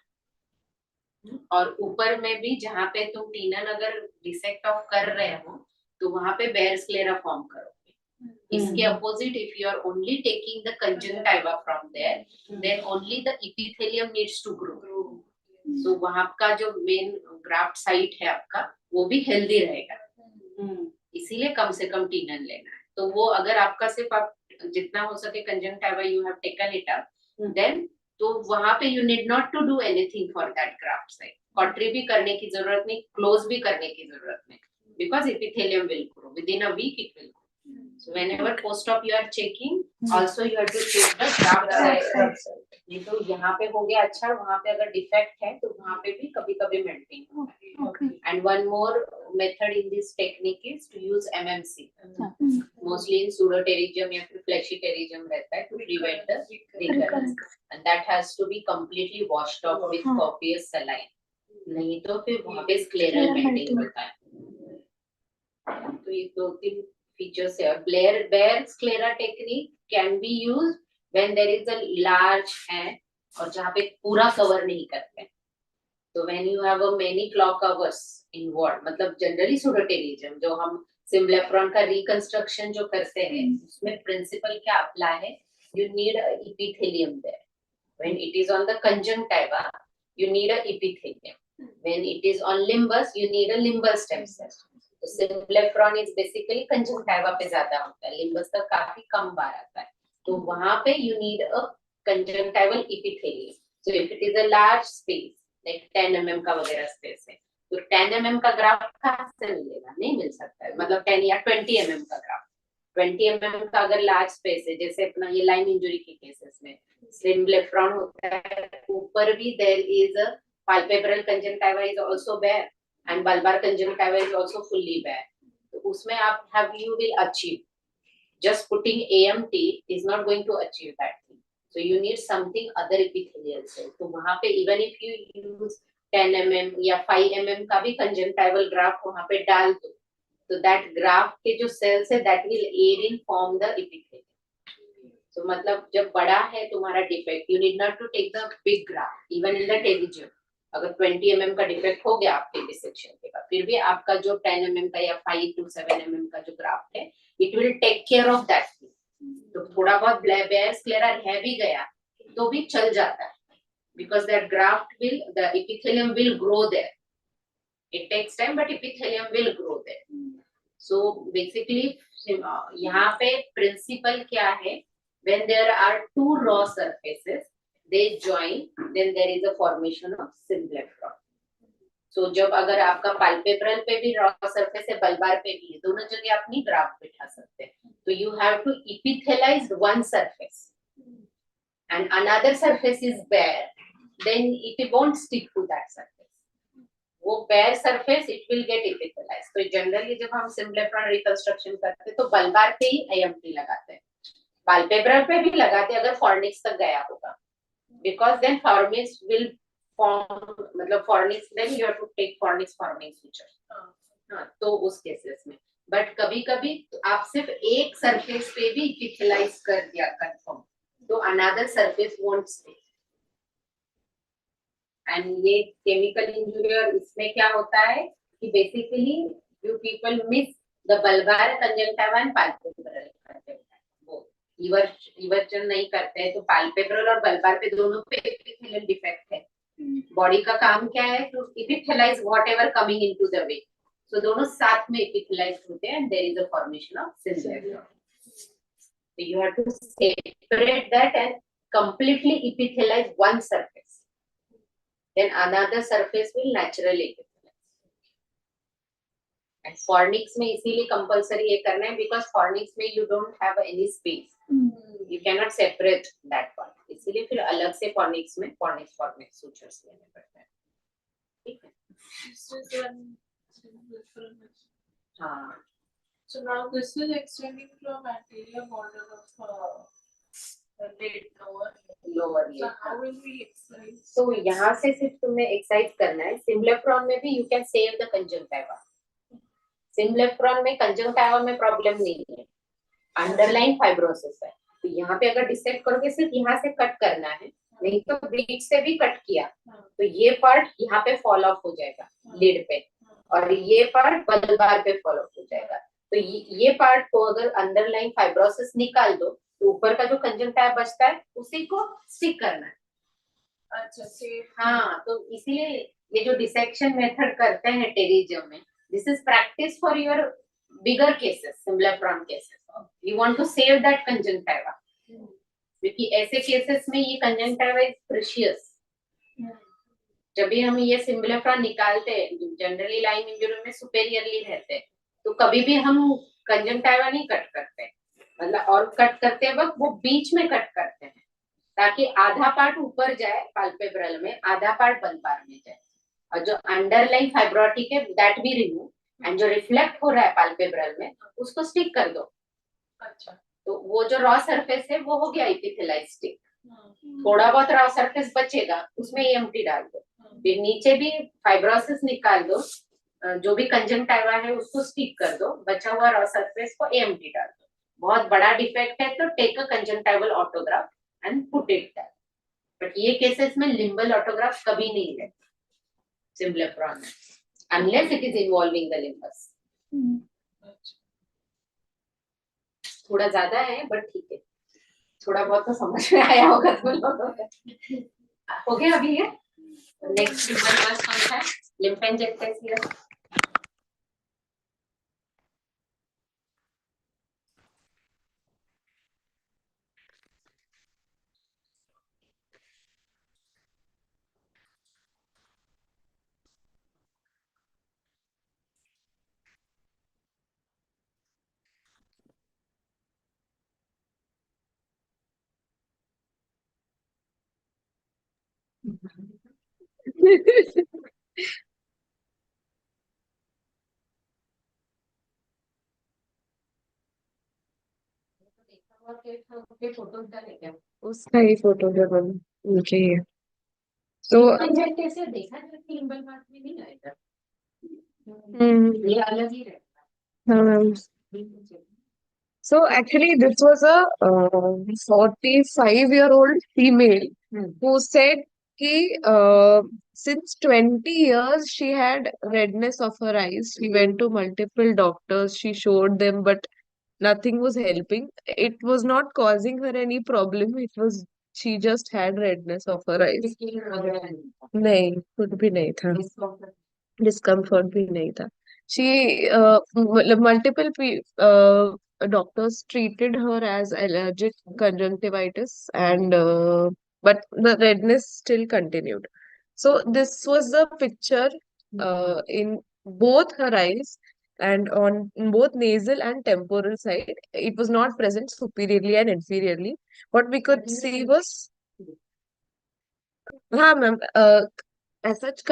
और ऊपर में भी जहाँ पे तुम टीनन अगर डिसेक्ट ऑफ कर रहे हो तो वहाँ पे बेयर स्क्लेरा फॉर्म करोगे. इसके opposite if you are only taking the conjunctiva from there then only the epithelium needs to grow. So वहाँ का जो मेन ग्राफ्ट साइट है आपका वो भी हेल्दी रहेगा. इसीलिए कम से कम टीनन लेना है. तो वो अगर आपका सिर्फ आप जितना हो सके conjunctiva you have taken it up then तो वहां पे you need not to do anything for that graft site. Cautery भी करने की जरूरत नहीं, क्लोज भी करने की जरूरत नहीं, because epithelium will grow within a week. It will. So whenever post-op you are checking, also you have to check the graft size. नहीं तो यहाँ पे हो गया अच्छा, वहाँ पे अगर डिफेक्ट है तो वहाँ पे भी कभी-कभी मेंटेन होता है. And one more method in this technique is to use MMC. Mostly in pseudopterygium या फिर flexipterygium रहता है to prevent the recurrence. And that has to be completely washed off with copious saline. नहीं तो फिर वहाँ पे scleral melting होता है. तो ये दो तीन features here. Bare sclera technique can be used when there is a large hand और जहाँ पे पूरा cover नहीं करते हैं. So when you have a many claw covers involved, मतलब generally pseudopterygium जो हम symblepharon का reconstruction जो करते हैं उसमें principle क्या apply है? You need a epithelium there. When it is on the conjunctiva, you need a epithelium. When it is on limbus, you need a limbal stem cell. तो symblepharon is basically conjunctiva पे ज्यादा होता है, limbus तक काफी कम बार आता है. तो वहाँ पे you need a conjunctival epithelium. So if it is a large space, like 10 mm का वगैरह space है, तो 10 mm का ग्राफ कहाँ से मिलेगा? नहीं मिल सकता है. मतलब 10 या 20 mm का ग्राफ. 20 mm का अगर large space है, जैसे अपना ये line injury के cases में symblepharon होता है, ऊपर भी there is a palpebral conjunctiva is also bare. And bulbar conjunctiva is also fully bare. तो उसमें आप you will achieve. Just putting AMT is not going to achieve that thing. So you need something other epithelial cell. तो वहाँ पे even if you use 10 mm या 5 mm का भी conjunctival graft वहाँ पे डाल दो, तो that graft के जो cells है that will aid in form the epithelium. So मतलब जब बड़ा है तुम्हारा defect, you need not to take the big graft even in the pterygium. अगर 20 mm का डिफेक्ट हो गया आपके डिसेक्शन के बाद, फिर भी आपका जो 10 mm का या 5 to 7 mm का जो ग्राफ्ट है, it will take care of that. तो थोड़ा बहुत बेयर स्क्लेरा रह भी गया तो भी चल जाता है, because that graft will the epithelium will grow there. It takes time but epithelium will grow there. So basically यहाँ पे प्रिंसिपल क्या है? When there are two raw surfaces they join, then there is a formation of symblepharon. So जब अगर आपका palpebral पे भी raw surface है, bulbar पे भी है, दोनों जगह अपनी graft बिठा सकते हैं. तो you have to epithelize one surface and another surface is bare, then it won't stick to that surface. वो bare surface it will get epithelialized. तो generally जब हम symblepharon reconstruction करते हैं तो bulbar पे ही AMT लगाते हैं, palpebral पे भी लगाते हैं अगर fornix तक गया होगा. Because then fornix will form, मतलब fornix then you have to take fornix forming suture. तो उस केसेस में बट कभी-कभी आप सिर्फ एक सरफेस पे भी epithelize कर दिया कंफर्म, तो another surface won't stay. And ये chemical injury और इसमें क्या होता है कि basically you people miss the bulbar conjunctiva and palpebral conjunctiva. Eversion नहीं करते हैं तो पैल्पेब्रल और बल्बार पे दोनों पे एपिथेलियल डिफेक्ट है. बॉडी का काम क्या है? To epithelize whatever coming into the way. So दोनों साथ में एपिथेलाइज होते हैं and there is a formation of symblepharon. So you have to separate that and completely epithelize one surface. Then another surface will naturally epithelize. And fornix में इसीलिए compulsory ये करना है because fornix में you don't have any space. You cannot separate that part. इसीलिए फिर अलग से fornix में fornix sutures लेने पड़ते हैं. ठीक है. हाँ. So now this is extending from anterior border of the lid lower. Lower So how will we exercise? तो यहाँ से सिर्फ तुम्हें एक्सरसाइज करना है. सिम्बलेफ्रॉन में भी you can save the conjunctiva. Symblepharon में कंजंक्टिवा में प्रॉब्लम नहीं है, अंडरलाइन फाइब्रोसिस है. तो यहाँ पे अगर डिसेक्ट करोगे सिर्फ यहाँ से कट करना है, नहीं तो बीच से भी कट किया तो ये पार्ट यहाँ पे फॉल ऑफ हो जाएगा लिड पे, और ये पार्ट बल्बार पे फॉल ऑफ हो जाएगा. तो ये पार्ट को अगर अंडरलाइन फाइब्रोसिस निकाल दो तो ऊपर का जो कंजंक्टिवा बचता है उसी को स्टिक करना है. अच्छा सेफ. हाँ, तो इसीलिए ये जो डिसेक्शन मेथड करते हैं टेरिजियम में, this is practice for your bigger cases, symblepharon cases. You want to save that conjunctiva, क्योंकि ऐसे केसेस में ये कंजंक्टिवा इज प्रेशियस. जब भी हम ये सिम्बलेफ्रॉन निकालते हैं, जनरली लाइन इंजरी में सुपेरियरली रहते हैं, तो कभी भी हम कंजंक्टिवा नहीं कट करते, मतलब, और कट करते वक्त वो बीच में कट करते हैं ताकि आधा पार्ट ऊपर जाए पाल्पेब्रल में, आधा पार्ट बल्बार में जाए, और जो अंडरलाइन फाइब्रोटिक है दैट भी रिमूव, एंड जो रिफ्लेक्ट हो रहा है पाल्पेब्रल में उसको स्टिक कर दो. अच्छा. तो वो जो रॉ सरफेस है वो हो गया एपिथेलाइज स्टिक. थोड़ा बहुत रॉ सरफेस बचेगा, उसमें EMT डाल दो. फिर नीचे भी फाइब्रोसिस निकाल दो, जो भी कंजंक्टिवा है उसको स्टिक कर दो, बचा हुआ रॉ सरफेस को EMT डाल दो. बहुत बड़ा डिफेक्ट है तो take a conjunctival autograft and put it that. But ये केसेस में लिम्बल ऑटोग्राफ कभी नहीं लेते सिम्बलेफ्रॉन में, unless it is involving the limbus. थोड़ा ज्यादा है बट ठीक है, थोड़ा बहुत तो समझ में आया होगा तुम लोगों को. हो गया अभी ये. नेक्स्ट हमारे पास कौन सा है? लिम्फेंजेक्टेसिया. फोटो क्या उसका ही फोटो जब उनके ही है. तो कैसे देखा जाता है, लिम्बल पार्ट में नहीं आएगा, ये अलग ही रहता है. So actually, this was a 45-year-old female who said कि since 20 years she had redness of her eyes. She went to multiple doctors. She showed them, but nothing was helping. It was not causing her any problem. It was she just had redness of her eyes. नहीं, कुछ भी नहीं था. Discomfort भी नहीं था. She multiple doctors treated her as allergic conjunctivitis, and but the redness still continued. So this was the picture in both her eyes and on both nasal and temporal side. It was not present superiorly and inferiorly. What we could see was, हाँ ma'am, as such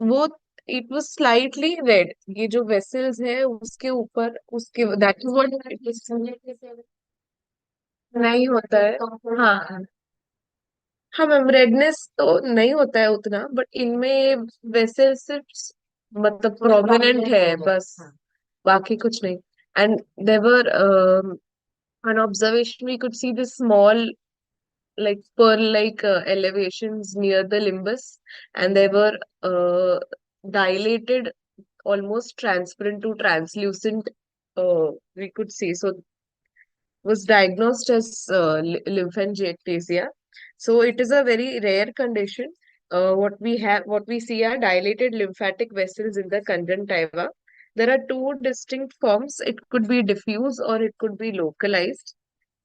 वो it was slightly red. ये जो vessels है उसके ऊपर, उसके that is what it was. नहीं होता है. हाँ हाँ मैम, रेडनेस तो नहीं होता है उतना, बट इनमें वेसल्स सिर्फ मतलब प्रोमिनेंट है बस, बाकी कुछ नहीं. And they were on observation we could see this small like pearl like elevations near the limbus, and they were dilated, almost transparent to translucent, we could see. So was diagnosed as lymphangiectasia. So it is a very rare condition. What we see are dilated lymphatic vessels in the conjunctiva. There are two distinct forms. It could be diffuse or it could be localized.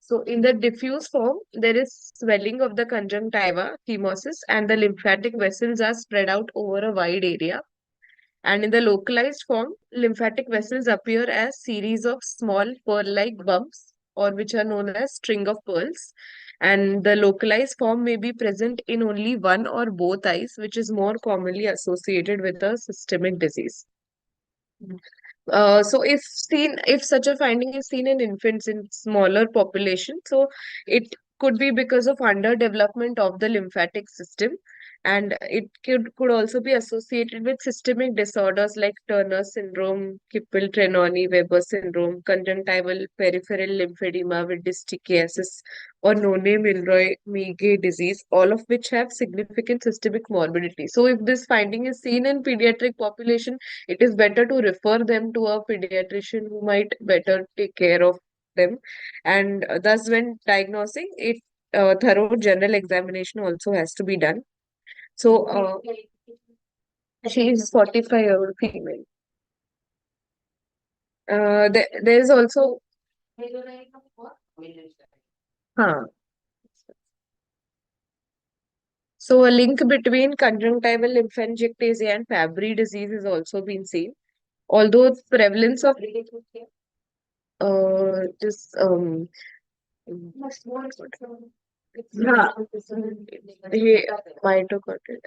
So in the diffuse form, there is swelling of the conjunctiva, chemosis, and the lymphatic vessels are spread out over a wide area. And in the localized form, lymphatic vessels appear as series of small pearl-like bumps, or which are known as string of pearls. And the localized form may be present in only one or both eyes, which is more commonly associated with a systemic disease. So if such a finding is seen in infants in smaller population, so it could be because of underdevelopment of the lymphatic system, and it could also be associated with systemic disorders like Turner syndrome, Kipple-Trenoni, Weber syndrome, conjunctival peripheral lymphedema with distichiasis, or Nonne-Milroy-Meige disease, all of which have significant systemic morbidity. So if this finding is seen in pediatric population, it is better to refer them to a pediatrician who might better take care of them. And thus, when diagnosing it, thorough general examination also has to be done. So, she is 45-year-old female. There is also, huh. So a link between conjunctival lymphangiectasia and Fabry disease is also been seen. Although prevalence of this हाँ, ये mitochondrial.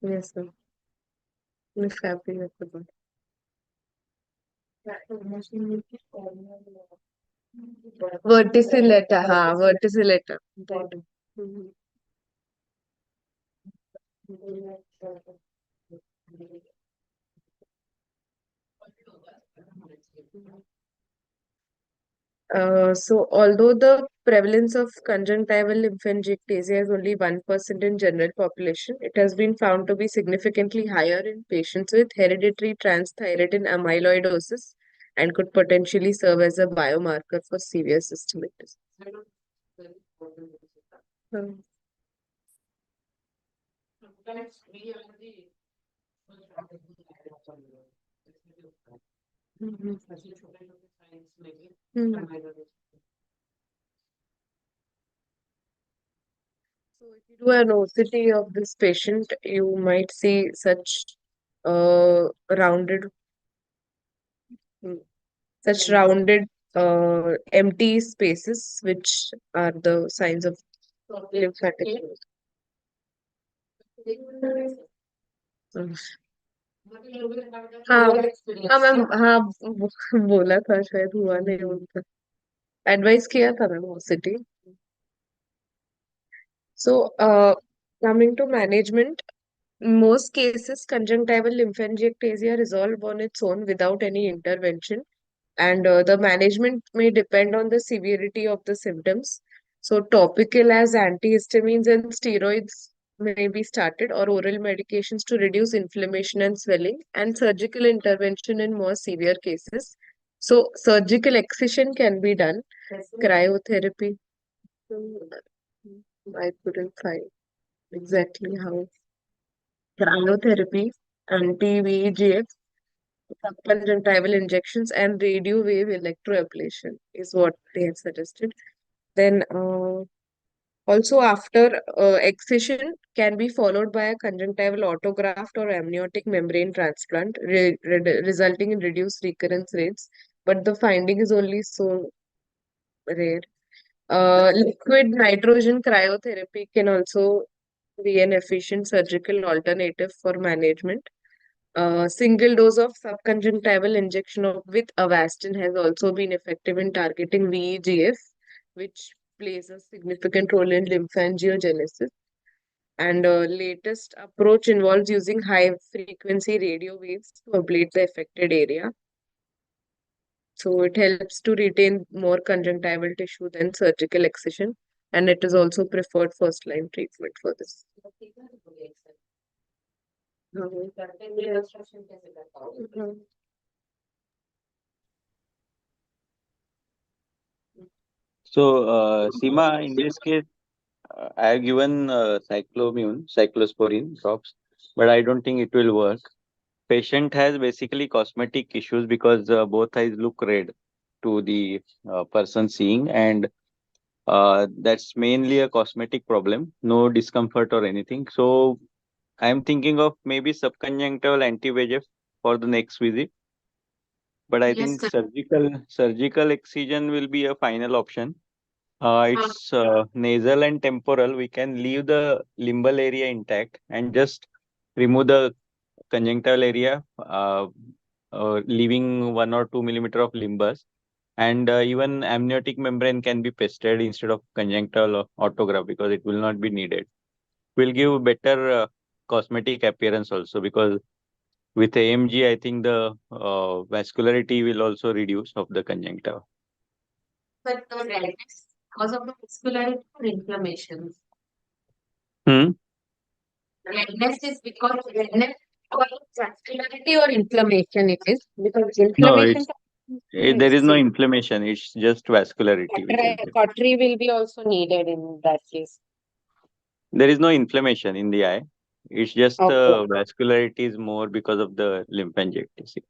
Yes, sir. Miss Fabry, I forgot. Verticillata, हाँ, verticillata. Mhm. So although the prevalence of conjunctival lymphangiectasia is only 1% in general population, it has been found to be significantly higher in patients with hereditary transthyretin amyloidosis and could potentially serve as a biomarker for severe systemic disease. Hmm. Mhm. Hmm. So if you do an OCT of this patient, you might see such rounded, mm, empty spaces, which are the signs of lymphatic. Mm. हाँ हाँ ma'am, हाँ बोला था, शायद हुआ नहीं उनका, advice किया था ma'am OCT. So, coming to management, in most cases, conjunctival lymphangiectasia resolve on its own without any intervention, and the management may depend on the severity of the symptoms. So, topical as antihistamines and steroids may be started, or oral medications to reduce inflammation and swelling, and surgical intervention in more severe cases. So, surgical excision can be done, cryotherapy. I couldn't find exactly how. Cryotherapy, anti-VEGF, subconjunctival injections, and radio wave electroablation is what they have suggested. Then, also after excision can be followed by a conjunctival autograft or amniotic membrane transplant, resulting in reduced recurrence rates. But the finding is only so rare. Liquid nitrogen cryotherapy can also be an efficient surgical alternative for management. Single dose of subconjunctival injection with Avastin has also been effective in targeting VEGF, which plays a significant role in lymphangiogenesis. And latest approach involves using high frequency radio waves to ablate the affected area. So it helps to retain more conjunctival tissue than surgical excision, and it is also preferred first line treatment for this. Mhm. Mhm. So, Seema, in this case, I have given cyclosporin drops, but I don't think it will work. Patient has basically cosmetic issues because both eyes look red to the person seeing, and that's mainly a cosmetic problem, no discomfort or anything. So, I'm thinking of maybe subconjunctival anti-VEGF for the next visit. But I Yes, think sir. surgical excision will be a final option. It's nasal and temporal. We can leave the limbal area intact and just remove the conjunctival area, leaving 1 or 2 millimeter of limbus. And even amniotic membrane can be pasted instead of conjunctival autograft because it will not be needed. Will give better cosmetic appearance also because with AMG, I think the vascularity will also reduce of the conjunctiva. But the redness because of the vascularity or inflammation. Hmm. Redness is because redness or vascularity or inflammation it is because No, inflammation there is no see, inflammation. It's just vascularity which is there. cautery will be also needed in that case. There is no inflammation in the eye. It's just Okay. vascularity is more because of the lymphangiectasis.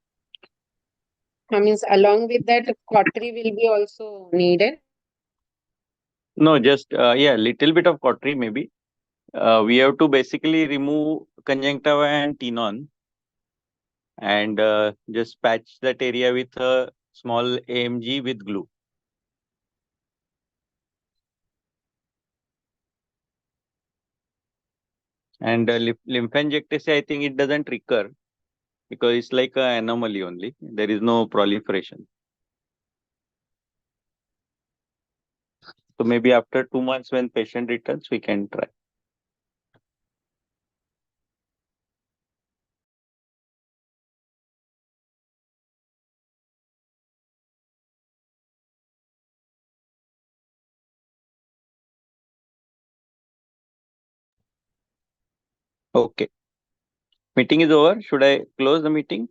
I means along with that, cautery will be also needed. No, just yeah, little bit of cautery maybe. We have to basically remove conjunctiva and tenon and just patch that area with a small AMG with glue. And lymphangiectasis, I think it doesn't recur because it's like an anomaly only. There is no proliferation. So maybe after 2 months when patient returns, we can try. Okay. Meeting is over. Should I close the meeting?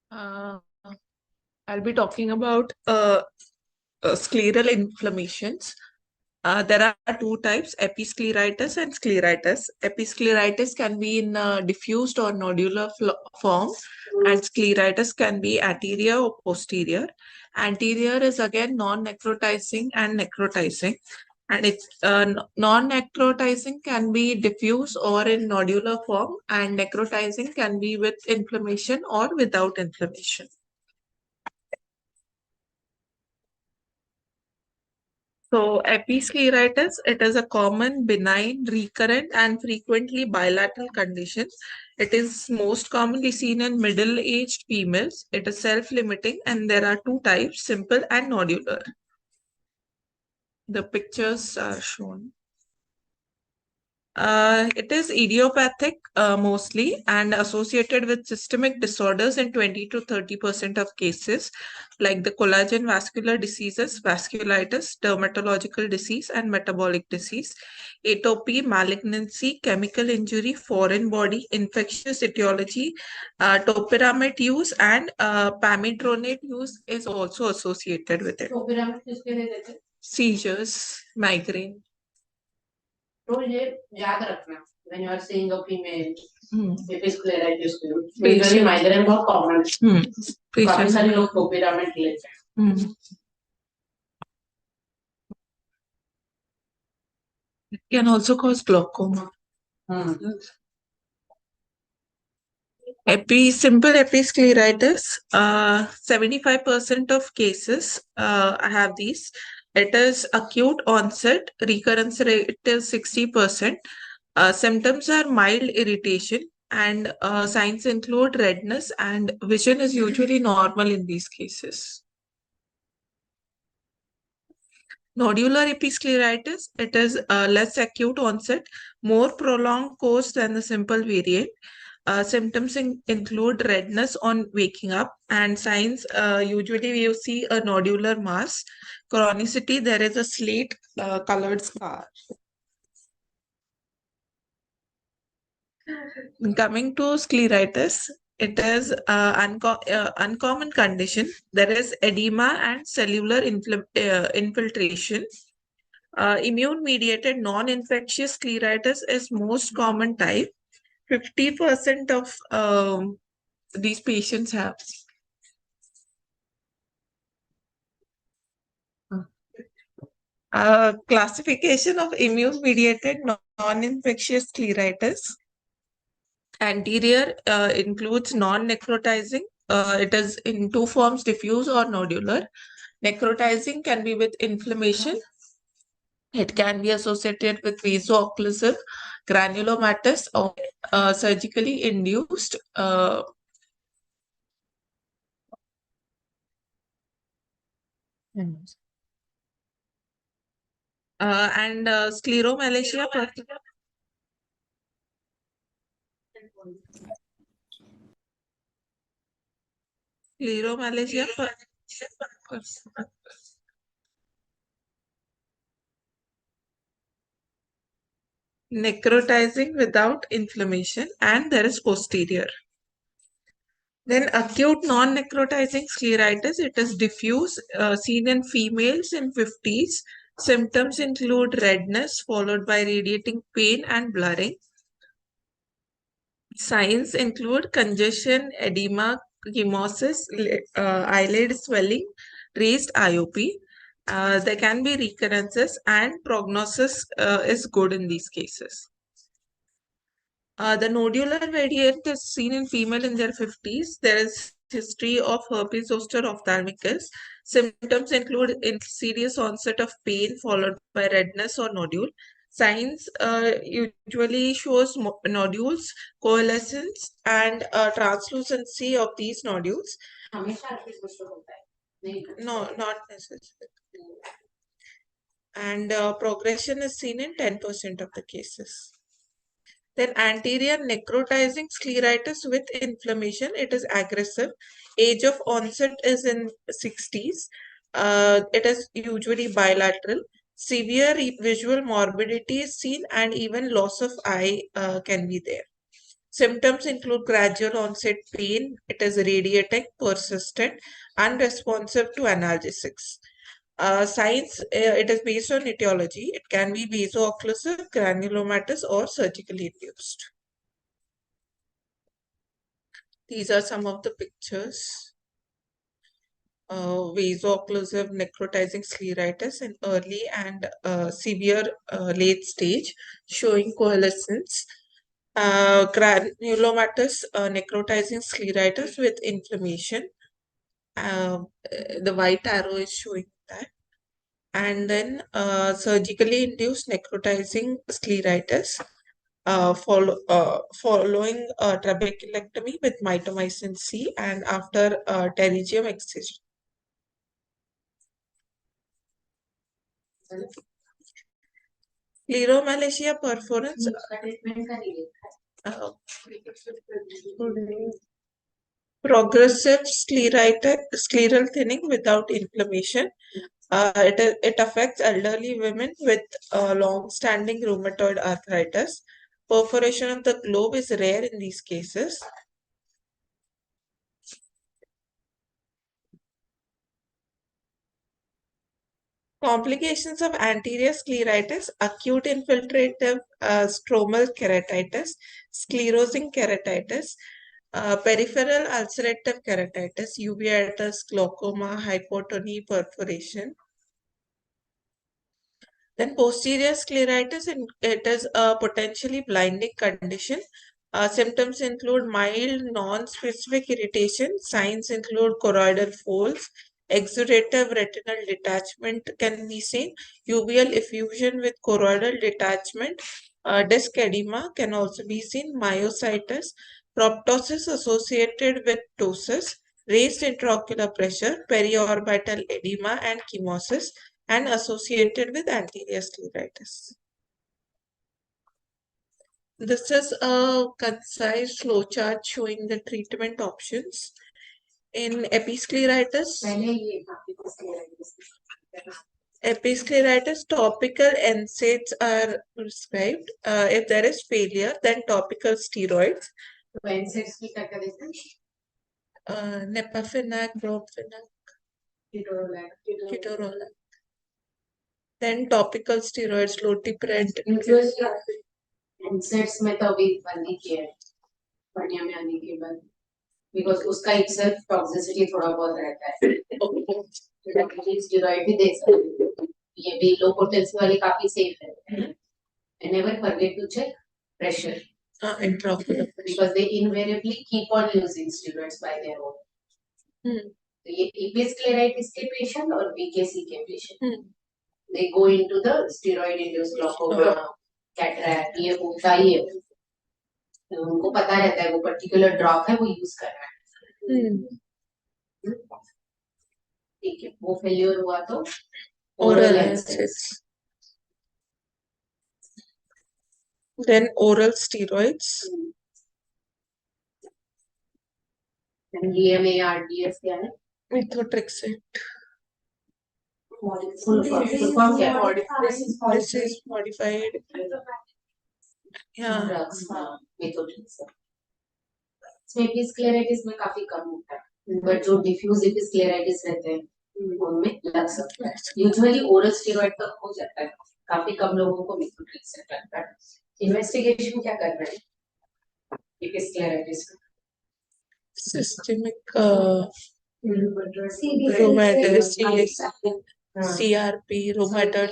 Uh, I'll be talking about scleral inflammations. There are two types, episcleritis and scleritis. Episcleritis can be in diffused or nodular form, and scleritis can be anterior or posterior. Anterior is again non-necrotizing and necrotizing. And it's non-necrotizing can be diffuse or in nodular form, and necrotizing can be with inflammation or without inflammation. So episcleritis, it is a common, benign, recurrent, and frequently bilateral condition. It is most commonly seen in middle-aged females. It is self-limiting, and there are two types, simple and nodular. The pictures are shown. It is idiopathic mostly and associated with systemic disorders in 20 to 30% of cases, like the collagen vascular diseases, vasculitis, dermatological disease, and metabolic disease, atopy, malignancy, chemical injury, foreign body, infectious etiology, topiramate use, and pamidronate use is also associated with it. Seizures, migraine. तो ये याद रखना when you are seeing a female it is scleritis Patient. usually migraine बहुत common है काफी Patient. सारे लोग topiramate लेते हैं It can also cause glaucoma. Simple episcleritis, 75% of cases have these. It is acute onset, recurrence rate is 60%. Symptoms are mild irritation, and signs include redness, and vision is usually normal in these cases. Nodular episcleritis, it is less acute onset, more prolonged course than the simple variant. Symptoms include redness on waking up, and signs usually you see a nodular mass. Chronicity, there is a slate colored scar. Coming to scleritis, it is uncommon condition. There is edema and cellular infiltration. Immune-mediated non-infectious scleritis is most common type. 50% of these patients have. Classification of immune-mediated non-infectious scleritis. Anterior includes non-necrotizing. It is in two forms, diffuse or nodular. Necrotizing can be with inflammation. It can be associated with vaso-occlusive granulomatous or surgically induced. And scleromalacia. Scleromalacia. Necrotizing without inflammation, and there is posterior. Then acute non-necrotizing scleritis, it is diffuse, seen in females in 50s. Symptoms include redness followed by radiating pain and blurring. Signs include congestion, edema, chemosis, eyelid swelling, raised IOP. There can be recurrences, and prognosis is good in these cases. The nodular variant is seen in female in their 50s. There is history of herpes zoster ophthalmicus. Symptoms include serious onset of pain followed by redness or nodule. Signs usually shows nodules, coalescence, and translucency of these nodules. No, not necessarily. And progression is seen in 10% of the cases. Then anterior necrotizing scleritis with inflammation, it is aggressive. Age of onset is in 60s. It is usually bilateral. Severe visual morbidity is seen, and even loss of eye can be there. Symptoms include gradual onset pain. It is radiating, persistent, unresponsive to analgesics. Signs, it is based on etiology. It can be vaso-occlusive, granulomatous, or surgically induced. These are some of the pictures. vaso-occlusive necrotizing scleritis in early and severe late stage, showing coalescence. Granulomatous necrotizing scleritis with inflammation. The white arrow is showing that. And then surgically induced necrotizing scleritis following trabeculectomy with mitomycin C and after pterygium excision. Scleromalacia perforans. Progressive scleral thinning without inflammation. It affects elderly women with long-standing rheumatoid arthritis. Perforation of the globe is rare in these cases. Complications of anterior scleritis, acute infiltrative stromal keratitis, sclerosing keratitis, peripheral ulcerative keratitis, uveitis, glaucoma, hypotony, perforation. Then posterior scleritis, it is a potentially blinding condition. Symptoms include mild, non-specific irritation. Signs include choroidal folds. Exudative retinal detachment can be seen. Uveal effusion with choroidal detachment. Disc edema can also be seen. Myositis. Proptosis associated with ptosis. Raised intraocular pressure. Periorbital edema and chemosis and associated with anterior scleritis. This is a concise flowchart showing the treatment options. In episcleritis, topical NSAIDs are prescribed. If there is failure, then topical steroids. Nepafinac, bromfenac, ketorolac. Then topical steroids, lotipred. NSAIDs में तो अभी बंद ही किया है बढ़िया में आने के बाद बिकॉज उसका itself toxicity थोड़ा बहुत रहता है स्टेरॉइड भी दे सकते हैं ये भी लो पोटेंसी वाली काफी सेफ है and never forget to check pressure Intraocular because they invariably keep on using steroids by their own. तो ये episcleritis के patient और BKC के patient they go into the steroid induced glaucoma cataract ये होता ही है तो उनको पता रहता है वो पर्टिकुलर ड्रॉप है वो यूज करना है ठीक है वो फेल्योर हुआ तो oral NSAIDs. Then oral steroids. DMA RDS क्या है Methotrexate. full form क्या है This is modified. Yeah. drugs methotrexate इसमें episcleritis में काफी कम होता है बट जो डिफ्यूज episcleritis रहते हैं उनमें लग सकता है यूजुअली ओरल स्टेरॉइड तक हो जाता है काफी कम लोगों को methotrexate लगता है इन्वेस्टिगेशन क्या कर रहे हैं episcleritis Systemic rheumatoid, CRP, rheumatoid.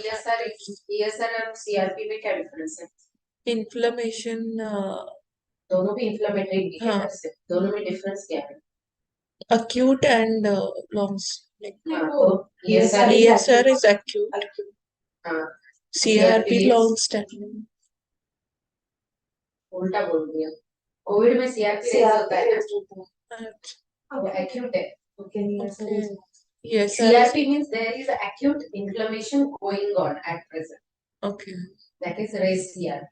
ESR और CRP में क्या डिफरेंस है Inflammation. दोनों भी inflammatory indicators है दोनों में डिफरेंस क्या है Acute and long. ESR is acute. CRP long standing. उल्टा बोल दिया कोविड में CRP रेज होता है वो acute है Yes. CRP means there is acute inflammation going on at present Okay. that is raised CRP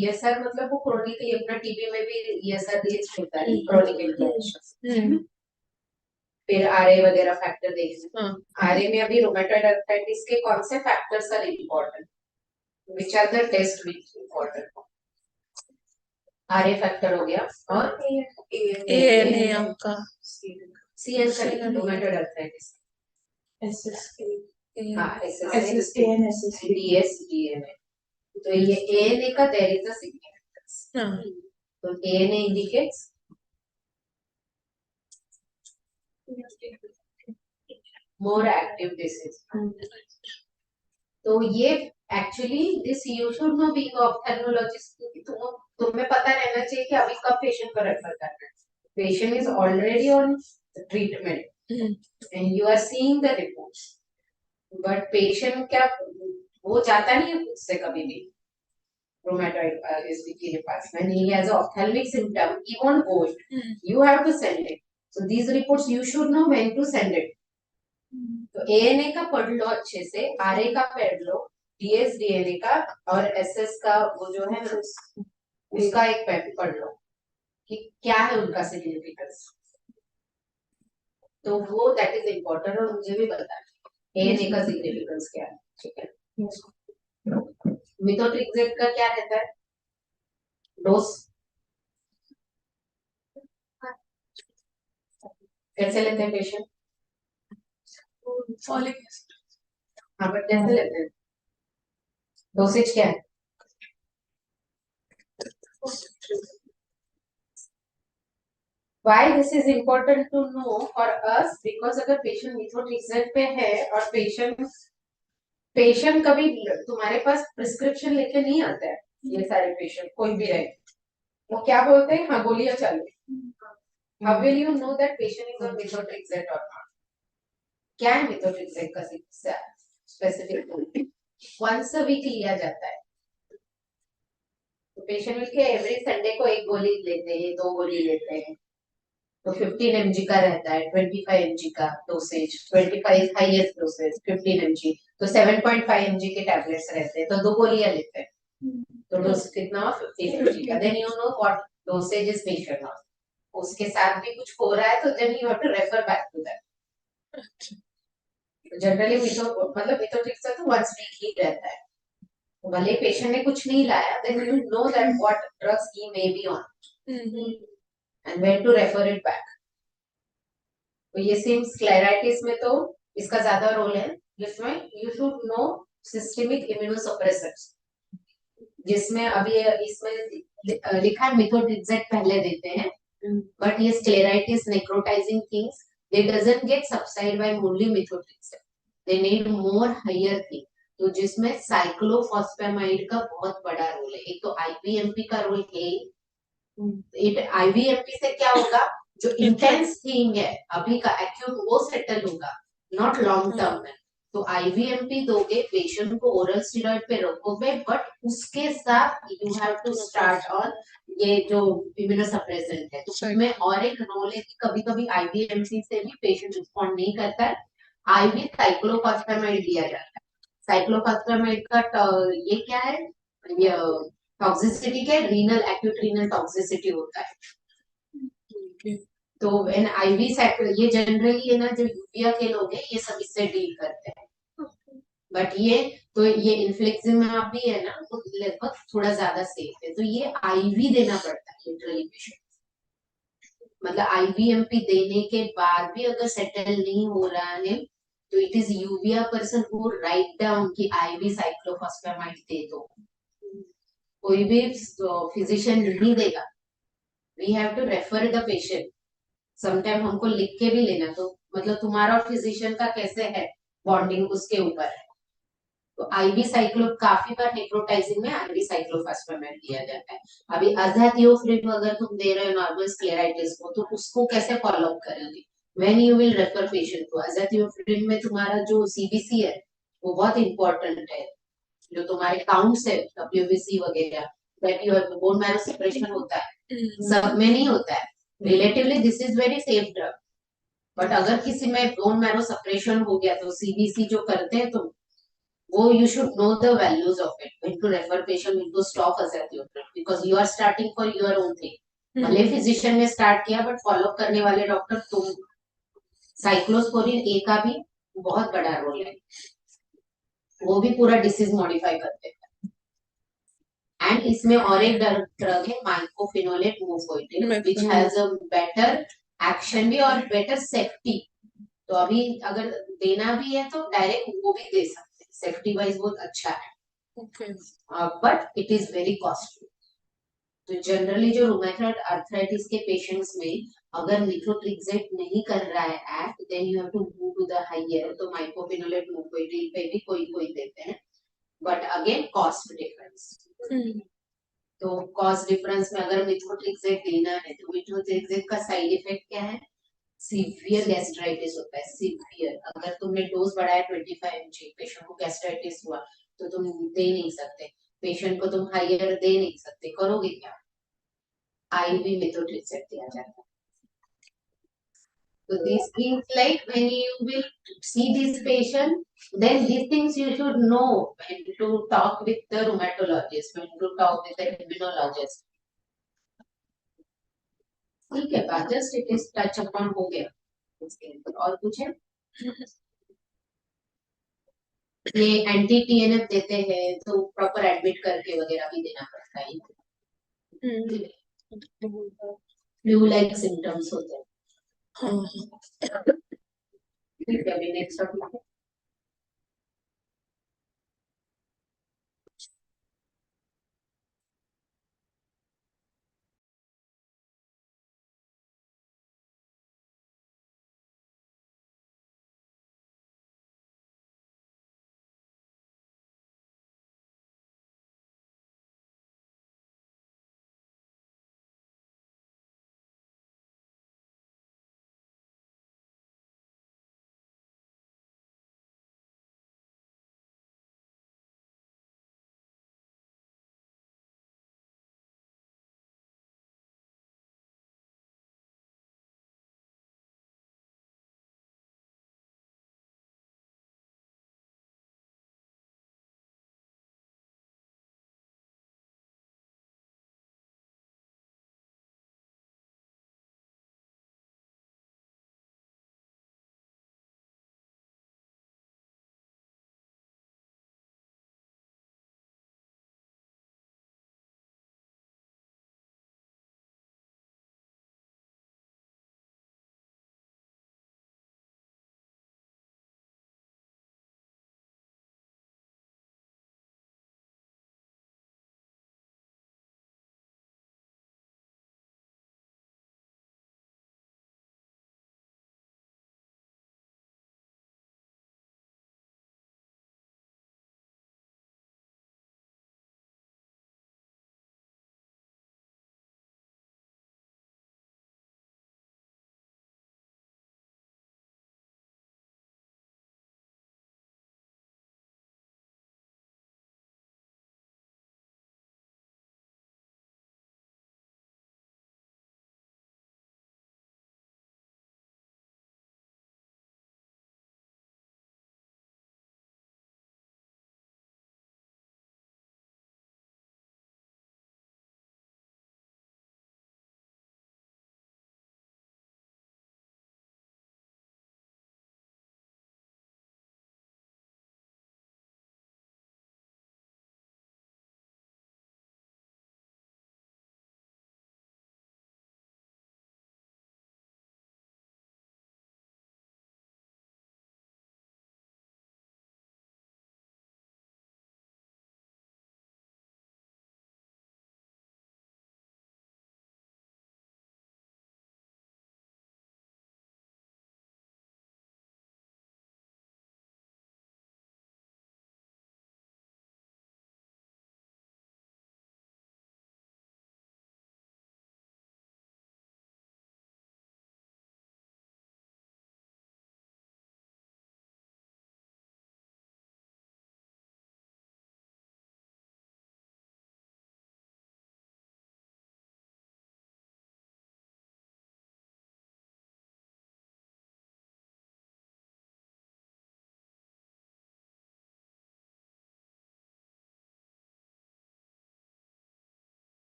ESR मतलब वो chronically अपना TB में भी ESR रेज होता है chronic inflammation फिर RA वगैरह फैक्टर देखना RA में अभी rheumatoid arthritis के कौन से factors are important which are the test which important RA factor हो गया और ANA आपका CN का rheumatoid arthritis SSK, हाँ SSK and SSK. DS DNA तो ये ANA का there is a significance तो ANA indicates more active disease. तो ये actually this you should know being ophthalmologist क्योंकि तुम्हें पता रहना चाहिए कि अभी कब patient को refer करना है. Patient is already on treatment and you are seeing the reports. But patient क्या वो जाता नहीं है उससे कभी भी rheumatoid के पास. When he has ophthalmic symptom, he won't go it. You have to send it. So these reports you should know when to send it. तो ANA का पढ़ लो अच्छे से, RA का पढ़ लो, DS DNA का और SS का वो जो है ना उसका एक पढ़ लो कि क्या है उनका सिग्निफिकेंस. तो वो दैट इज इम्पोर्टेंट और मुझे भी बता ANA का सिग्निफिकेंस क्या है. ठीक है. मिथोट्रिक्सेट का क्या रहता है डोज कैसे लेते हैं पेशेंट. फॉलिक हाँ बट कैसे लेते हैं डोसेज क्या है. Why this is important to know for us because अगर पेशेंट मिथोट्रिक्सेट पे है और पेशेंट कभी तुम्हारे पास प्रिस्क्रिप्शन लेके नहीं आता है. ये सारे पेशेंट कोई भी रहे वो क्या बोलते हैं हाँ गोलियां चलो. How will you know that patient is on methotrexate or not? क्या है methotrexate का specific once a week लिया जाता है. तो पेशेंट मिलके एवरी संडे को एक गोली लेते हैं, 2 गोली लेते हैं. तो 15 mg का रहता है, 25 mg का डोसेज, 25 हाईएस्ट डोसेज, 15 mg तो 7.5 mg के टैबलेट्स रहते हैं. तो 2 गोलियां लेते हैं. तो डोज कितना 15 mg का. Then you know what dosage is patient on. उसके साथ भी कुछ हो रहा है तो then you have to refer back to that. Generally methotrexate तो वंस वीक ही रहता है. भले पेशेंट ने कुछ नहीं लाया then you know that what drugs ही may be on and when to refer it back. तो ये सेम स्क्लेराइटिस में तो इसका ज्यादा रोल है जिसमें यू शुड नो सिस्टेमिक इम्यूनोसप्रेसर्स जिसमें अभी इसमें लिखा है मिथोट्रिक्सेट पहले देते हैं but ये scleritis necrotizing things they doesn't get subside by only methotrexate. They need more higher thing. तो जिसमें साइक्लोफॉस्फेमाइड का बहुत बड़ा रोल है. एक तो IVMP का रोल है. IVMP से क्या होगा जो इंटेंस थिंग है अभी का एक्यूट वो सेटल होगा नॉट लॉन्ग टर्म में. तो IVMP दोगे पेशेंट को ओरल स्टेरॉइड पे रखोगे बट उसके साथ you have to start on ये जो इम्यूनोसप्रेसेंट है. तो उसमें और एक रोल है कि कभी कभी IVMP से भी पेशेंट रिस्पॉन्ड नहीं करता है. IV साइक्लोफॉस्फेमाइड दिया जाता है. साइक्लोफॉस्फेमाइड का ये क्या है ये टॉक्सिसिटी क्या रीनल एक्यूट रीनल टॉक्सिसिटी होता है. तो एन IV साइक्लो ये जनरली है ना जो यूविया के लोग हैं ये सब इससे डील करते हैं. बट ये इन्फ्लिक्सिमाब भी है ना वो लगभग थोड़ा ज्यादा सेफ है. तो ये IV देना पड़ता है लिटरली पेशेंट. मतलब IVMP देने के बाद भी अगर सेटल नहीं हो रहा है तो it is uvea person who write down कि IV साइक्लोफॉस्फेमाइड दे दो. कोई भी फिजिशियन नहीं देगा. We have to refer the patient. Sometime हमको लिख के भी लेना. तो मतलब तुम्हारा और फिजिशियन का कैसे है बॉन्डिंग उसके ऊपर है. तो IV साइक्लो काफी बार नेक्रोटाइजिंग में IV साइक्लोफॉस्फेमाइड दिया जाता है. अभी अज़ाथियोफ्रिम अगर तुम दे रहे हो नॉर्मल स्क्लेराइटिस को तो उसको कैसे फॉलो अप करोगे. When you will refer patient को अज़ाथियोफ्रिम में तुम्हारा जो CBC है वो बहुत इंपॉर्टेंट है. जो तुम्हारे काउंट्स है WBC वगैरह that you have bone marrow separation होता है सब में नहीं होता है. Relatively this is very safe drug. But अगर किसी में बोन मैरो सेपरेशन हो गया तो CBC जो करते हैं तो वो you should know the values of it when to refer patient when to stop azathioprine because you are starting for your own thing. भले फिजिशियन ने स्टार्ट किया बट फॉलो करने वाले डॉक्टर तुम. साइक्लोस्पोरिन A का भी बहुत बड़ा रोल है. वो भी पूरा डिसीज मॉडिफाई करते हैं. एंड इसमें और एक ड्रग है mycophenolate mofetil which has a better action भी और बेटर सेफ्टी. तो अभी अगर देना भी है तो डायरेक्ट वो भी दे सकते हैं. सेफ्टी वाइज बहुत अच्छा है but it is very costly. तो जनरली जो रूमेटॉइड आर्थराइटिस के पेशेंट्स में अगर मिथोट्रिक्सेट नहीं कर रहा है act, then you have to move to the higher, तो माइकोपिनोलेट मूकोइडिल पे भी कोई कोई देते हैं, बट अगेन कॉस्ट डिफरेंस। तो कॉस्ट डिफरेंस में अगर मिथोट्रिक्सेट देना है तो मिथोट्रिक्सेट का साइड इफेक्ट क्या है? सीवियर गैस्ट्राइटिस होता है, सीवियर। अगर तुमने डोज बढ़ाया 25 mg, पेशेंट को गैस्ट्राइटिस हुआ तो तुम दे नहीं सकते, पेशेंट को तुम हायर दे नहीं सकते, करोगे क्या? IV मिथोट्रिक्सेट दिया जाता है। So these things, like when you will see this patient, then these things you should know when to talk with the rheumatologist, when to talk with the immunologist. ठीक है, just it is touch upon हो गया इसके अंदर। और कुछ है? ये एंटी TNF देते हैं तो प्रॉपर एडमिट करके वगैरह भी देना पड़ता है। फ्लू लाइक सिम्टम्स होते हैं। ठीक है, अभी नेक्स्ट